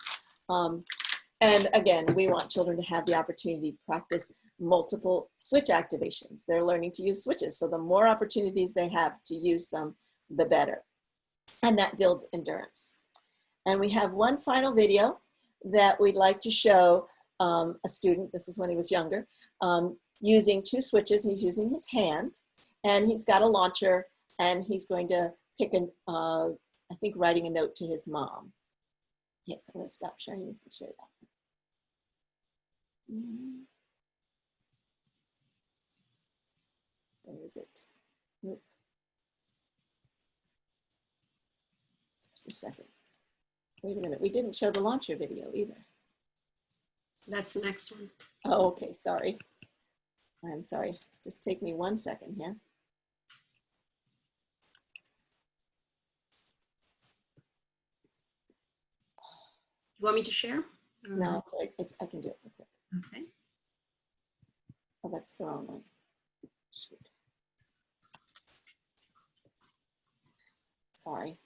And again, we want children to have the opportunity to practice multiple switch activations. They're learning to use switches, so the more opportunities they have to use them, the better. And that builds endurance. And we have one final video that we'd like to show a student, this is when he was younger, using 2 switches. He's using his hand, and he's got a launcher, and he's going to pick I think writing a note to his mom. Yes, I'm going to stop sharing this and share that. Where is it? Just a second. Wait a minute, we didn't show the launcher video either. That's the next one. Oh, okay, sorry. I'm sorry. Just take me 1 second here. You want me to share? No, I can do it real quick. Okay. Oh, that's the wrong one. Shoot. Sorry.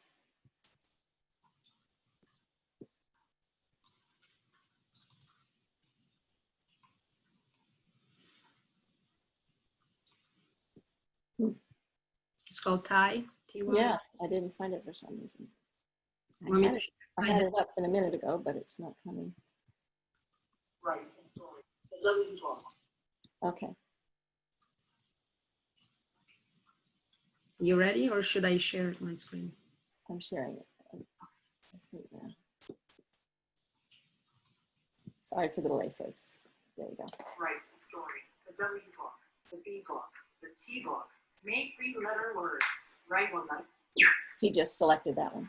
It's called Ty. Yeah, I didn't find it for some reason. I had it up in a minute ago, but it's not coming. Right. Sorry. The juggling talk. Okay. You ready, or should I share my screen? I'm sharing it. Yeah. Sorry for the delay, folks. There we go. Write the story, the W book, the B book, the T book. Make 3-letter words. Write 1 letter. He just selected that one.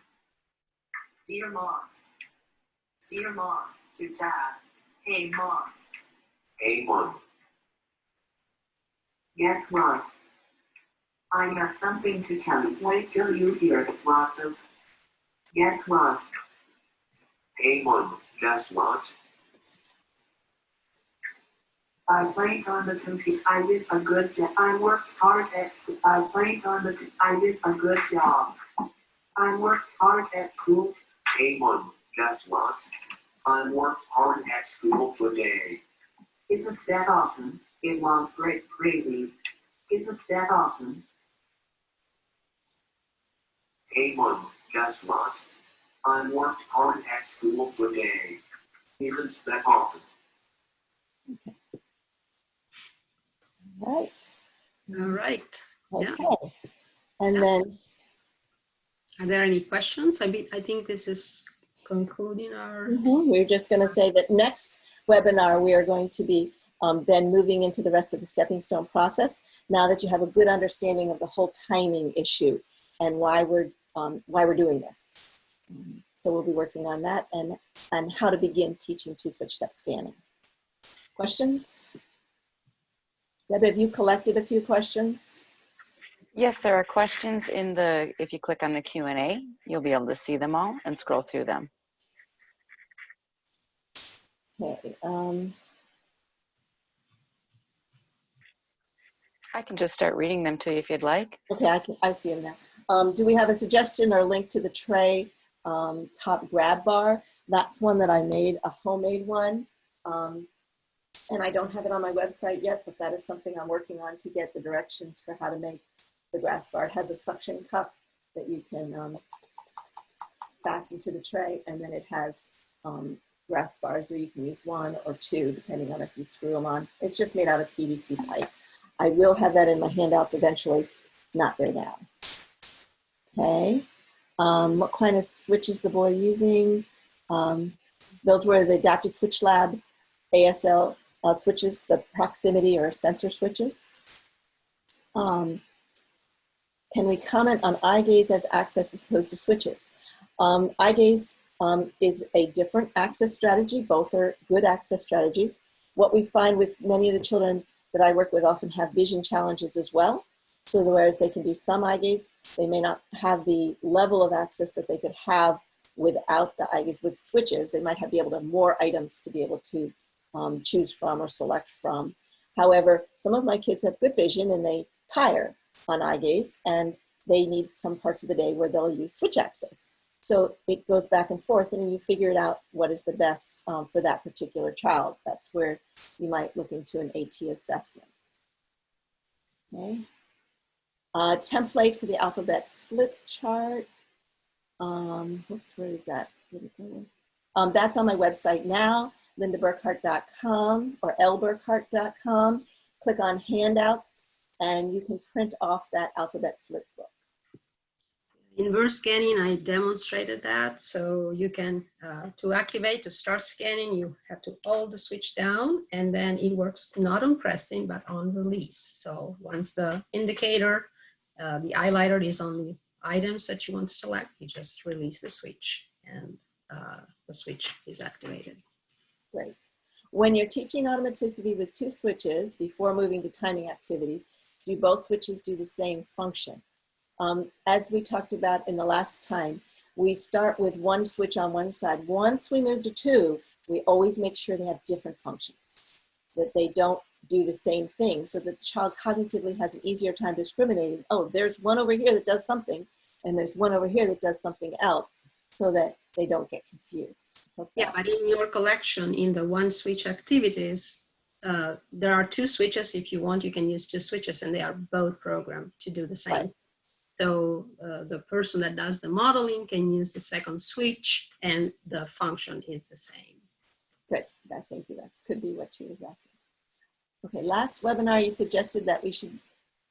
Dear Mom. Dear Mom to Dad. Hey Mom. Hey, Mom. Guess what? I have something to tell you. Wait till you hear it, Watson. Guess what? Hey, Mom. Guess what? I played on the computer. I did a good job. I worked hard at school. I played on the. I did a good job. I worked hard at school. Hey, Mom. Guess what? I worked hard at school today. Isn't that awesome? It was great, crazy. Isn't that awesome? Hey, Mom. Guess what? I worked hard at school today. Isn't that awesome? Right. All right. Okay. Yeah. And then, Are there any questions? I think this is concluding our. we're just going to say that next webinar, we are going to be then moving into the rest of the stepping stone process, now that you have a good understanding of the whole timing issue and why we're doing this. So we'll be working on that and how to begin teaching 2-switch step scanning. Questions? Deb, have you collected a few questions? Yes, there are questions in the, if you click on the Q&A, you'll be able to see them all and scroll through them. Okay. I can just start reading them to you if you'd like. Okay, I see them now. Do we have a suggestion or link to the tray top grab bar? That's one that I made, a homemade one. And I don't have it on my website yet, but that is something I'm working on to get the directions for how to make the grass bar. It has a suction cup that you can fasten to the tray, and then it has grass bars, so you can use 1 or 2, depending on if you screw them on. It's just made out of PVC pipe. I will have that in my handouts eventually. Not there now. Okay. What kind of switches the boy using? Those were the Adaptive Switch Lab ASL switches, the proximity or sensor switches. Can we comment on eye gaze as access as opposed to switches? Eye gaze is a different access strategy. Both are good access strategies. What we find with many of the children that I work with often have vision challenges as well. So whereas they can do some eye gaze, they may not have the level of access that they could have without the eye gaze. With switches, they might be able to have more items to be able to choose from or select from. However, some of my kids have good vision and they tire on eye gaze, and they need some parts of the day where they'll use switch access. So it goes back and forth, and you figure it out what is the best for that particular child. That's where you might look into an AT assessment. Okay. Template for the alphabet flip chart. Whoops, where is that? That's on my website now, lindaburkhart.com or lburkhart.com. Click on handouts, and you can print off that alphabet flip book. Inverse scanning, I demonstrated that. So you can, to start scanning, you have to hold the switch down, and then it works not on pressing, but on release. So once the indicator, the highlighter is on the items that you want to select, you just release the switch, and the switch is activated. Great. When you're teaching automaticity with 2 switches before moving to timing activities, do both switches do the same function? As we talked about in the last time, we start with 1 switch on one side. Once we move to 2, we always make sure they have different functions, that they don't do the same thing, so that the child cognitively has an easier time discriminating. Oh, there's one over here that does something, and there's one over here that does something else, so that they don't get confused. Okay. Yeah, but in your collection, in the 1 switch activities, there are 2 switches. If you want, you can use 2 switches, and they are both programmed to do the same. Right. So the person that does the modeling can use the second switch, and the function is the same. Good. Thank you. That could be what she was asking. Okay, last webinar you suggested that we should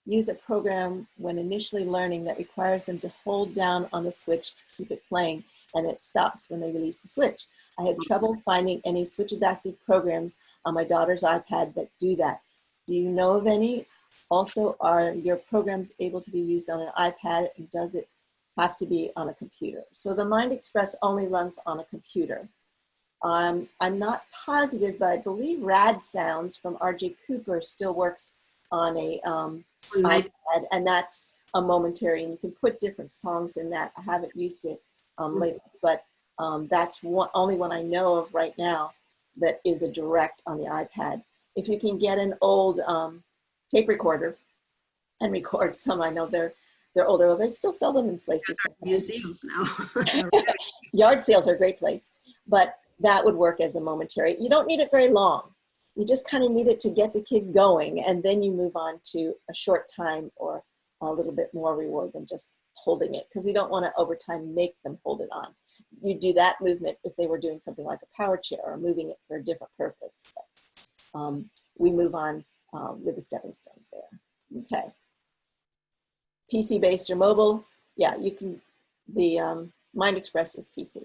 use a program when initially learning that requires them to hold down on the switch to keep it playing, and it stops when they release the switch. I had trouble finding any switch adaptive programs on my daughter's iPad that do that. Do you know of any? Also, are your programs able to be used on an iPad, and does it have to be on a computer? So the Mind Express only runs on a computer. I'm not positive, but I believe Rad Sounds from RJ Cooper still works on a iPad, and that's a momentary, and you can put different songs in that. I haven't used it lately, but that's only one I know of right now that is a direct on the iPad. If you can get an old tape recorder and record some, I know they're older. They still sell them in places. Museums now. Yard sales are a great place, but that would work as a momentary. You don't need it very long. You just kind of need it to get the kid going, and then you move on to a short time or a little bit more reward than just holding it, because we don't want to over time make them hold it on. You do that movement if they were doing something like a power chair or moving it for a different purpose. So, we move on with the stepping stones there. Okay. PC based or mobile, yeah, you can, the Mind Express is PC.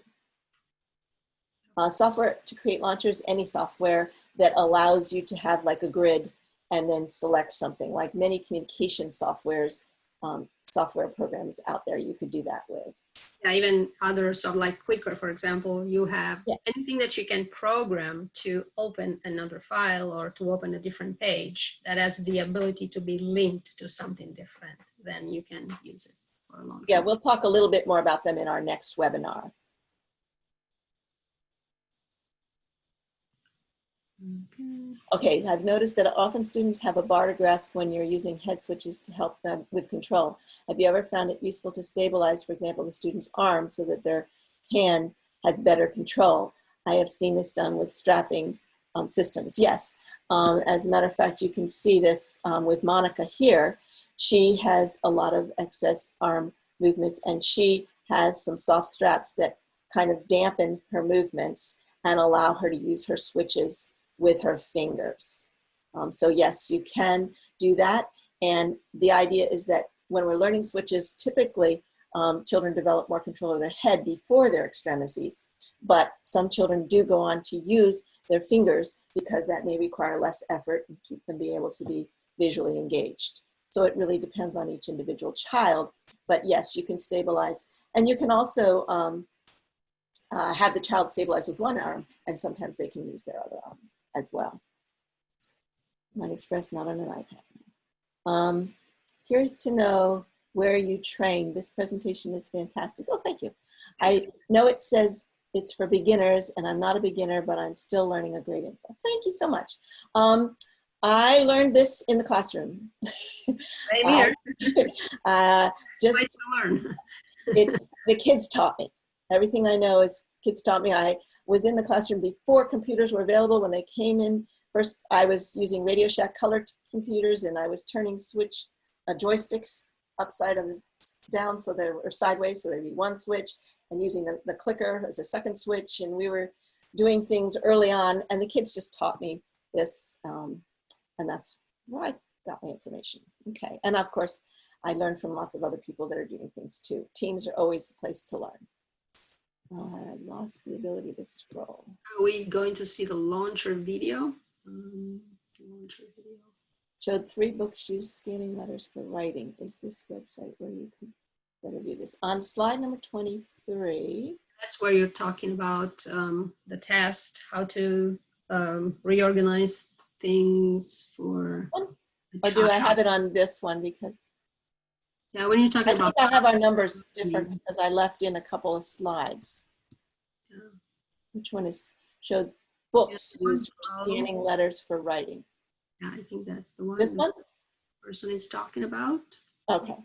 Software to create launchers, any software that allows you to have like a grid and then select something, like many communication softwares, software programs out there you could do that with. Yeah, even others of like Clicker, for example, you have Yes. anything that you can program to open another file or to open a different page that has the ability to be linked to something different, then you can use it for a long time. Yeah, we'll talk a little bit more about them in our next webinar. Okay. Okay, I've noticed that often students have a bar to grasp when you're using head switches to help them with control. Have you ever found it useful to stabilize, for example, the student's arm so that their hand has better control? I have seen this done with strapping systems. Yes, as a matter of fact, you can see this with Monica here. She has a lot of excess arm movements, and she has some soft straps that kind of dampen her movements and allow her to use her switches with her fingers. So yes, you can do that. And the idea is that when we're learning switches, typically children develop more control of their head before their extremities. But some children do go on to use their fingers because that may require less effort and keep them being able to be visually engaged. So it really depends on each individual child. But yes, you can stabilize. And you can also have the child stabilize with one arm, and sometimes they can use their other arms as well. Mind Express, not on an iPad. Curious to know where you train. This presentation is fantastic. Oh, thank you. I know it says it's for beginners, and I'm not a beginner, but I'm still learning a great info. Thank you so much. I learned this in the classroom. Same here. Just Way to learn. it's the kids taught me. Everything I know is kids taught me. I was in the classroom before computers were available. When they came in, first I was using Radio Shack color computers, and I was turning switch joysticks upside down so there were sideways, so there'd be one switch, and using the clicker as a second switch. And we were doing things early on, and the kids just taught me this, and that's where I got my information. Okay, and of course, I learned from lots of other people that are doing things too. Teams are always a place to learn. I lost the ability to scroll. Are we going to see the launcher video? Launcher video. Showed 3 books used scanning letters for writing. Is this website where you can better view this? On slide number 23. That's where you're talking about the test, how to reorganize things for. Or do I have it on this one? Because yeah, when you're talking I think about. I have our numbers different because I left in a couple of slides. Yeah. Which one is showed books Yeah, used for scanning letters for writing? Yeah, I think that's the one. This one? The person is talking about. Okay.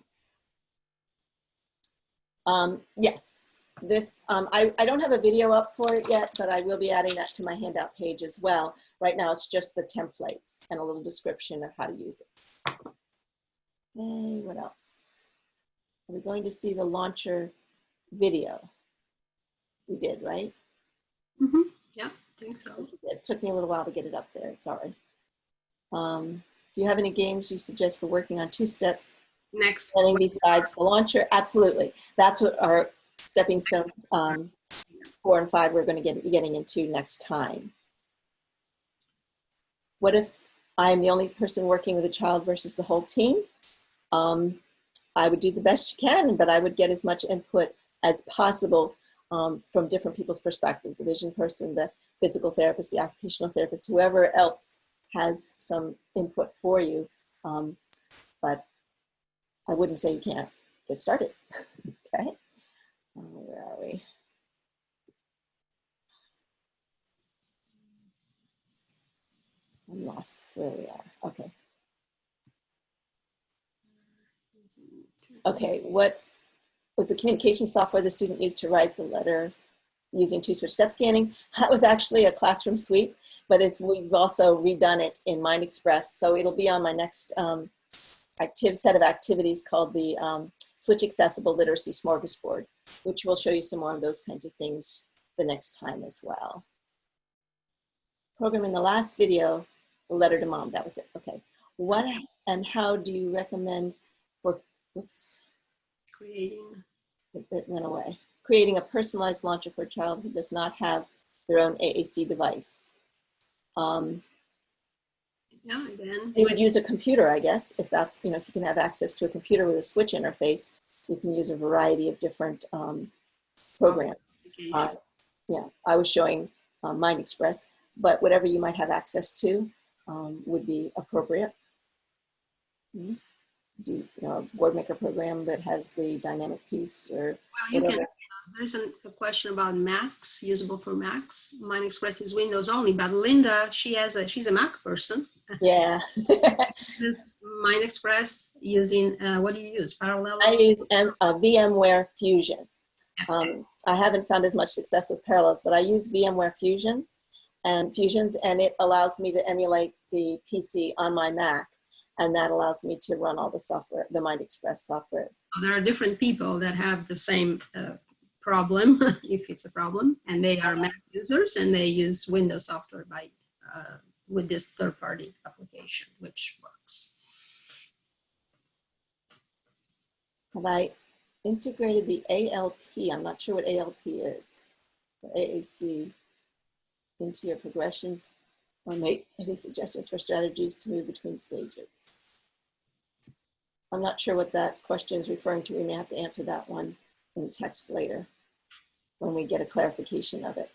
Yes, this, I don't have a video up for it yet, but I will be adding that to my handout page as well. Right now, it's just the templates and a little description of how to use it. Okay, what else? Are we going to see the launcher video? We did, right? Mm-hmm. Yeah, I think so. It took me a little while to get it up there, sorry. Do you have any games you suggest for working on two-step Next. spelling besides the launcher? Absolutely. That's what our stepping stone 4 and 5 we're going to be getting into next time. What if I'm the only person working with a child versus the whole team? I would do the best you can, but I would get as much input as possible from different people's perspectives, the vision person, the physical therapist, the occupational therapist, whoever else has some input for you. But I wouldn't say you can't get started. Okay, where are we? I'm lost where we are. Okay. Okay, what was the communication software the student used to write the letter using two-switch step scanning? That was actually a classroom suite, but we've also redone it in Mind Express. So it'll be on my next set of activities called the Switch Accessible Literacy Smorgasbord, which will show you some more of those kinds of things the next time as well. Program in the last video, the letter to mom, that was it. Okay, what and how do you recommend for, oops, Creating. it went away. Creating a personalized launcher for a child who does not have their own AAC device. Yeah, again. You would use a computer, I guess, if that's, if you can have access to a computer with a switch interface, you can use a variety of different programs. Yeah, I was showing Mind Express, but whatever you might have access to would be appropriate. Do a board maker program that has the dynamic piece or well, whatever. There's a question about Macs, usable for Macs. Mine Express is Windows only, but Linda, she's a Mac person. Yeah. This Mine Express using, what do you use? Parallel? I use VMware Fusion. I haven't found as much success with Parallels, but I use VMware Fusions, and it allows me to emulate the PC on my Mac, and that allows me to run all the software, the Mind Express software. There are different people that have the same problem, if it's a problem, and they are Mac users, and they use Windows software with this third-party application, which works. Have I integrated the ALP? I'm not sure what ALP is, or AAC, into your progression, or make any suggestions for strategies to move between stages. I'm not sure what that question is referring to. We may have to answer that one in text later when we get a clarification of it.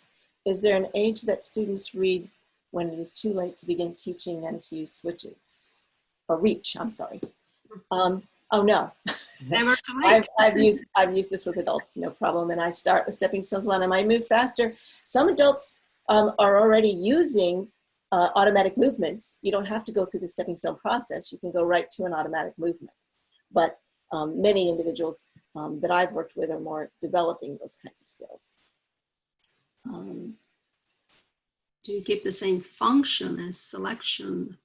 Is there an age that students read when it is too late to begin teaching them to use switches? Or reach, I'm sorry. Oh no. Never too late. I've used this with adults, no problem. And I start with stepping stones 1 and I move faster. Some adults are already using automatic movements. You don't have to go through the stepping stone process. You can go right to an automatic movement. But many individuals that I've worked with are more developing those kinds of skills. Do you keep the same function as selection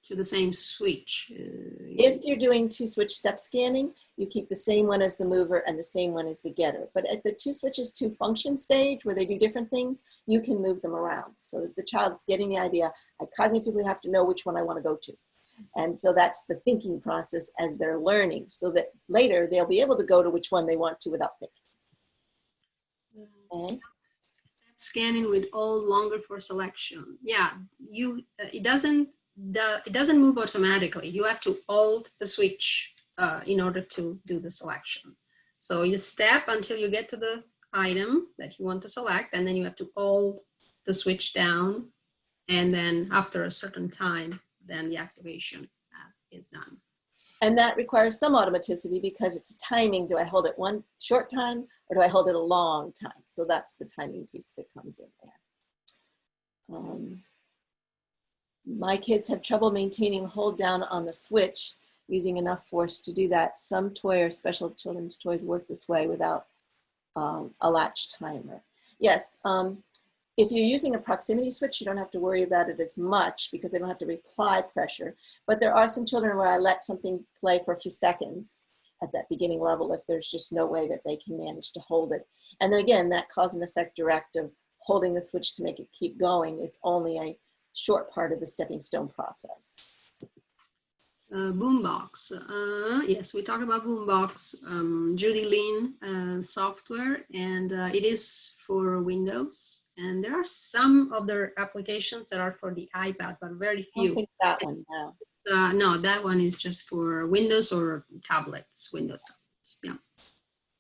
to the same switch? If you're doing 2-switch step scanning, you keep the same one as the mover and the same one as the getter. But at the 2 switches 2 function stage, where they do different things, you can move them around so that the child's getting the idea, I cognitively have to know which one I want to go to. And so that's the thinking process as they're learning, so that later they'll be able to go to which one they want to without thinking. Okay. Scanning with old longer for selection. Yeah, it doesn't move automatically. You have to hold the switch in order to do the selection. So you step until you get to the item that you want to select, and then you have to hold the switch down, and then after a certain time, then the activation is done. And that requires some automaticity because it's timing. Do I hold it one short time or do I hold it a long time? So that's the timing piece that comes in there. My kids have trouble maintaining hold down on the switch using enough force to do that. Some toy or special children's toys work this way without a latch timer. Yes, if you're using a proximity switch, you don't have to worry about it as much because they don't have to apply pressure. But there are some children where I let something play for a few seconds at that beginning level if there's just no way that they can manage to hold it. And then again, that cause and effect directive, holding the switch to make it keep going, is only a short part of the stepping stone process. Boombox. Yes, we talk about Boombox, Judy Lin software, and it is for Windows. And there are some of their applications that are for the iPad, but very few. I don't think that one, no. No, that one is just for Windows or tablets, Windows tablets, yeah.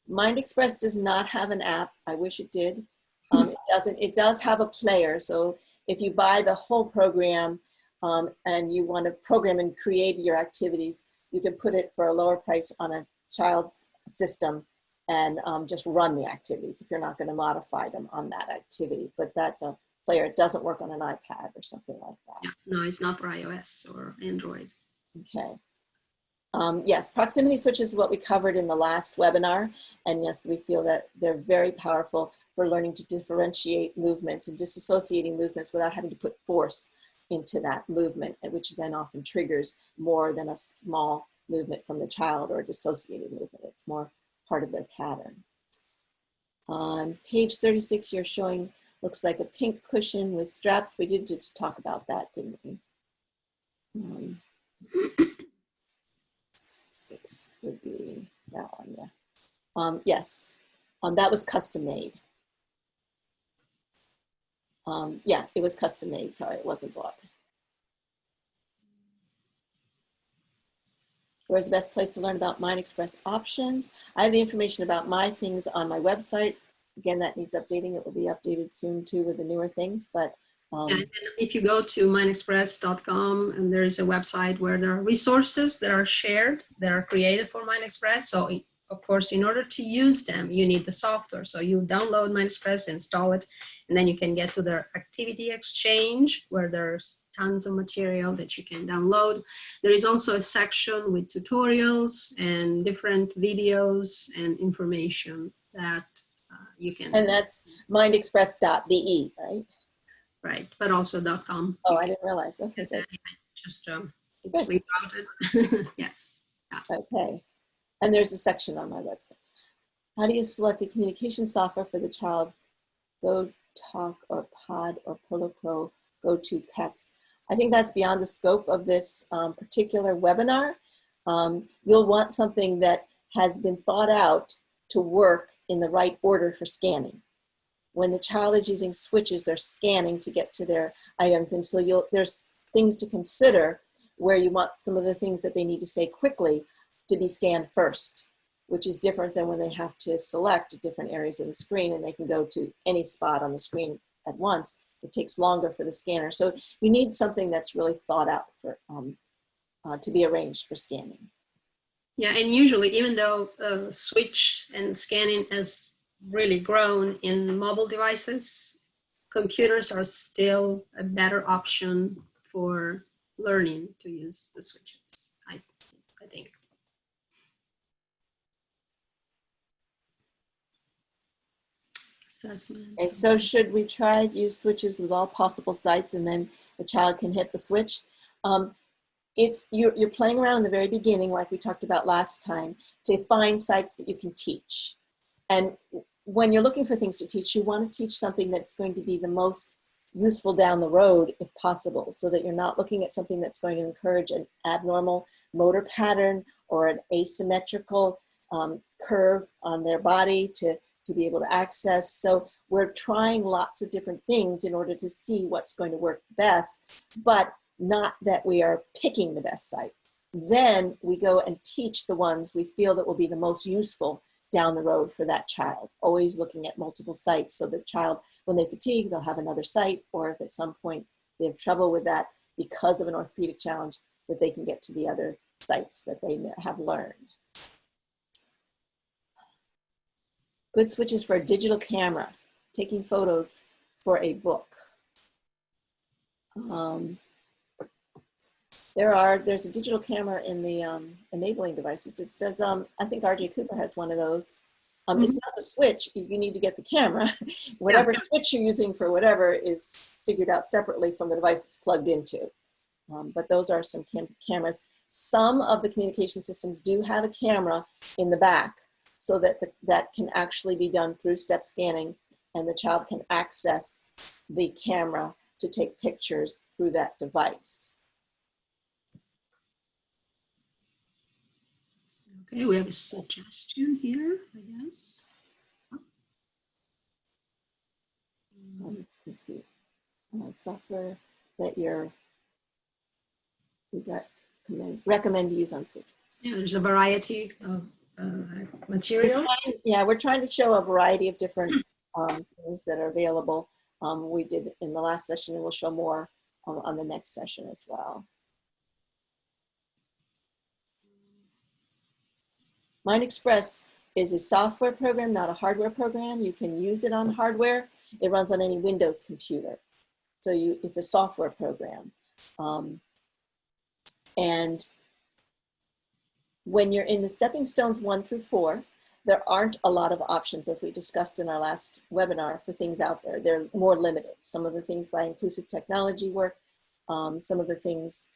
Mind Express does not have an app. I wish it did. It doesn't. It does have a player. So if you buy the whole program and you want to program and create your activities, you can put it for a lower price on a child's system and just run the activities if you're not going to modify them on that activity. But that's a player. It doesn't work on an iPad or something like that. Yeah, no, it's not for iOS or Android. Okay. Yes, proximity switches is what we covered in the last webinar. And yes, we feel that they're very powerful for learning to differentiate movements and disassociating movements without having to put force into that movement, which then often triggers more than a small movement from the child or a dissociated movement. It's more part of their pattern. On page 36, you're showing, looks like a pink cushion with straps. We did just talk about that, didn't we? 6 would be that one, yeah. Yes, that was custom made. Yeah, it was custom made, sorry, it wasn't bought. Where's the best place to learn about Mind Express options? I have the information about my things on my website. Again, that needs updating. It will be updated soon too with the newer things, but and if you go to mindexpress.com, and there is a website where there are resources that are shared, that are created for Mind Express. So of course, in order to use them, you need the software. So you download MindExpress, install it, and then you can get to their activity exchange where there's tons of material that you can download. There is also a section with tutorials and different videos and information that you can. And that's mindexpress.be, right? Right, but also .com. Oh, I didn't realize. Okay, good. Just it's rerouted. Yes. Yeah. Okay. And there's a section on my website. How do you select the communication software for the child? Go Talk or Pod or Protocol, Go to PEX. I think that's beyond the scope of this particular webinar. You'll want something that has been thought out to work in the right order for scanning. When the child is using switches, they're scanning to get to their items. And so there's things to consider where you want some of the things that they need to say quickly to be scanned first, which is different than when they have to select different areas of the screen and they can go to any spot on the screen at once. It takes longer for the scanner. So you need something that's really thought out for, to be arranged for scanning. Yeah, and usually, even though switch and scanning has really grown in mobile devices, computers are still a better option for learning to use the switches, I think. Assessment. And so should we try to use switches with all possible sites and then the child can hit the switch? You're playing around in the very beginning, like we talked about last time, to find sites that you can teach. And when you're looking for things to teach, you want to teach something that's going to be the most useful down the road, if possible, so that you're not looking at something that's going to encourage an abnormal motor pattern or an asymmetrical curve on their body to be able to access. So we're trying lots of different things in order to see what's going to work best, but not that we are picking the best site. Then we go and teach the ones we feel that will be the most useful down the road for that child, always looking at multiple sites so the child, when they fatigue, they'll have another site, or if at some point they have trouble with that because of an orthopedic challenge, that they can get to the other sites that they have learned. Good switches for a digital camera, taking photos for a book. There's a digital camera in the enabling devices. It says, I think RJ Cooper has one of those. It's not the switch, you need to get the camera. Whatever switch you're using for whatever is figured out separately from the device it's plugged into. But those are some cameras. Some of the communication systems do have a camera in the back so that that can actually be done through step scanning, and the child can access the camera to take pictures through that device. Okay, we have a suggestion here, I guess. If you software that recommend to use on switches. Yeah, there's a variety of materials. We're trying to show a variety of different things that are available. We did in the last session, and we'll show more on the next session as well. MindExpress is a software program, not a hardware program. You can use it on hardware. It runs on any Windows computer. So it's a software program. And when you're in the stepping stones 1 through 4, there aren't a lot of options, as we discussed in our last webinar, for things out there. They're more limited. Some of the things by inclusive technology work, some of the things,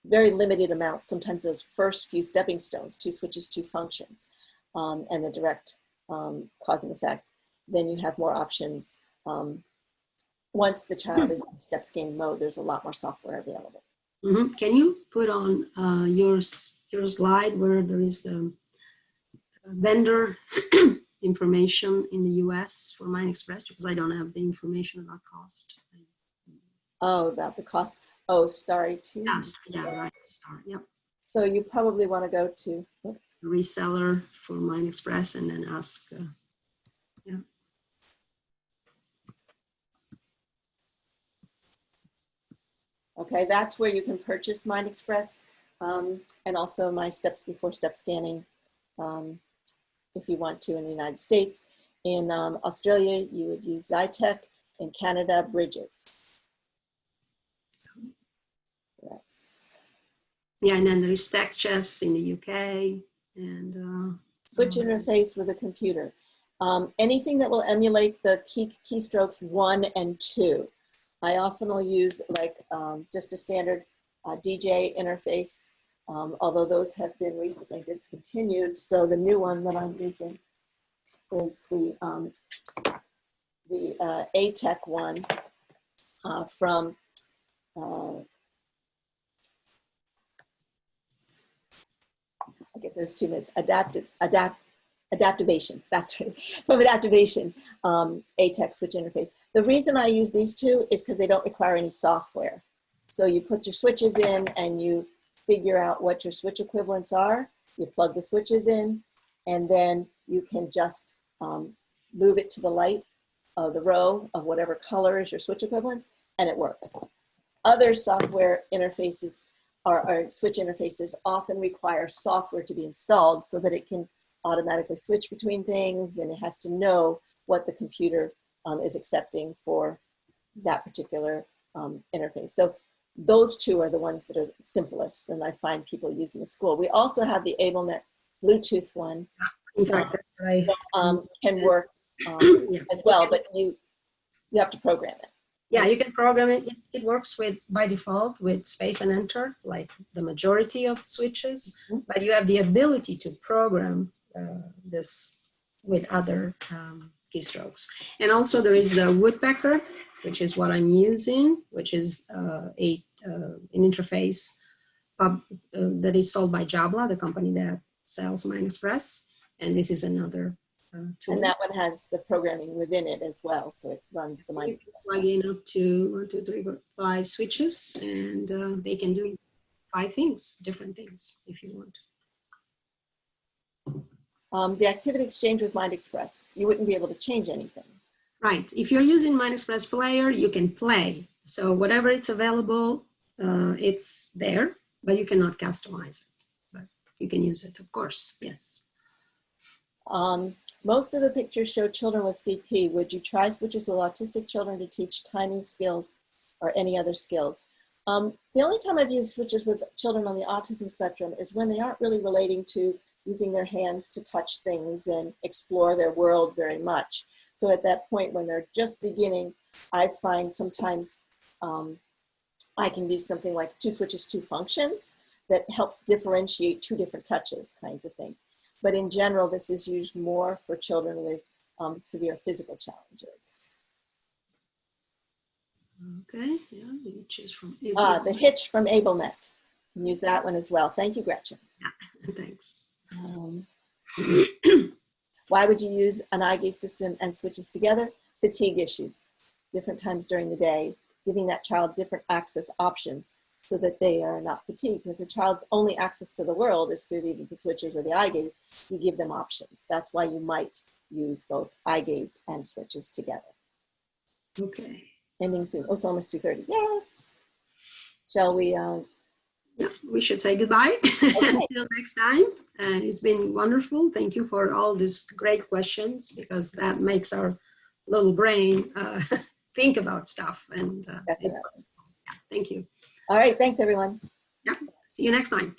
very limited amounts. Sometimes those first few stepping stones, 2 switches, 2 functions, and the direct cause and effect. Then you have more options. Once the child is in step scanning mode, there's a lot more software available. Mm-hmm. Can you put on your slide where there is the vendor information in the US for MindExpress, because I don't have the information about cost. Oh, about the cost. Oh, Starry too. Yeah, right. Star. Yep. So you probably want to go to reseller for MindExpress and then ask. Yeah. Okay, that's where you can purchase MindExpress and also my steps before step scanning if you want to in the United States. In Australia, you would use Zytec. In Canada, Bridges. That's Yeah, and then there's Stack Chess in the UK. And switch interface with a computer. Anything that will emulate the keystrokes 1 and 2. I often will use like just a standard DJ interface, although those have been recently discontinued. So the new one that I'm using is the ATEC one from I'll get those 2 minutes. Adaptivation, that's right, from Adaptivation, ATEC switch interface. The reason I use these two is because they don't require any software. So you put your switches in and you figure out what your switch equivalents are. You plug the switches in, and then you can just move it to the light of the row of whatever color is your switch equivalents, and it works. Other software interfaces or switch interfaces often require software to be installed so that it can automatically switch between things, and it has to know what the computer is accepting for that particular interface. So those two are the ones that are simplest, and I find people use in the school. We also have the AbleNet Bluetooth one that can work as well, but you have to program it. Yeah, you can program it. It works with by default with space and enter, like the majority of switches, but you have the ability to program this with other keystrokes. And also there is the Woodpecker, which is what I'm using, which is an interface that is sold by Jabla, the company that sells MindExpress. And this is another tool. And that one has the programming within it as well, so it runs the MindExpress. Plug in up to 1, 2, 3, 4, 5 switches, and they can do 5 things, different things, if you want. The activity exchange with MindExpress, you wouldn't be able to change anything. Right. If you're using MindExpress Player, you can play. So whatever it's available, it's there, but you cannot customize it. But you can use it, of course. Yes. Most of the pictures show children with CP. Would you try switches with autistic children to teach timing skills or any other skills? The only time I've used switches with children on the autism spectrum is when they aren't really relating to using their hands to touch things and explore their world very much. So at that point, when they're just beginning, I find sometimes I can do something like 2 switches, 2 functions that helps differentiate 2 different touches kinds of things. But in general, this is used more for children with severe physical challenges. Okay, yeah, the hitch is from The hitch from AbleNet. You can use that one as well. Thank you, Gretchen. Yeah, thanks. Why would you use an eye gaze system and switches together? Fatigue issues, different times during the day, giving that child different access options so that they are not fatigued, because the child's only access to the world is through the switches or the eye gaze. You give them options. That's why you might use both eye gaze and switches together. Okay. Ending soon. Oh, it's almost 2:30. Yes. Shall we? Yeah, we should say goodbye. Okay. Until next time. It's been wonderful. Thank you for all these great questions, because that makes our little brain think about stuff. And yeah, thank you. All right. Thanks, everyone. Yeah. See you next time.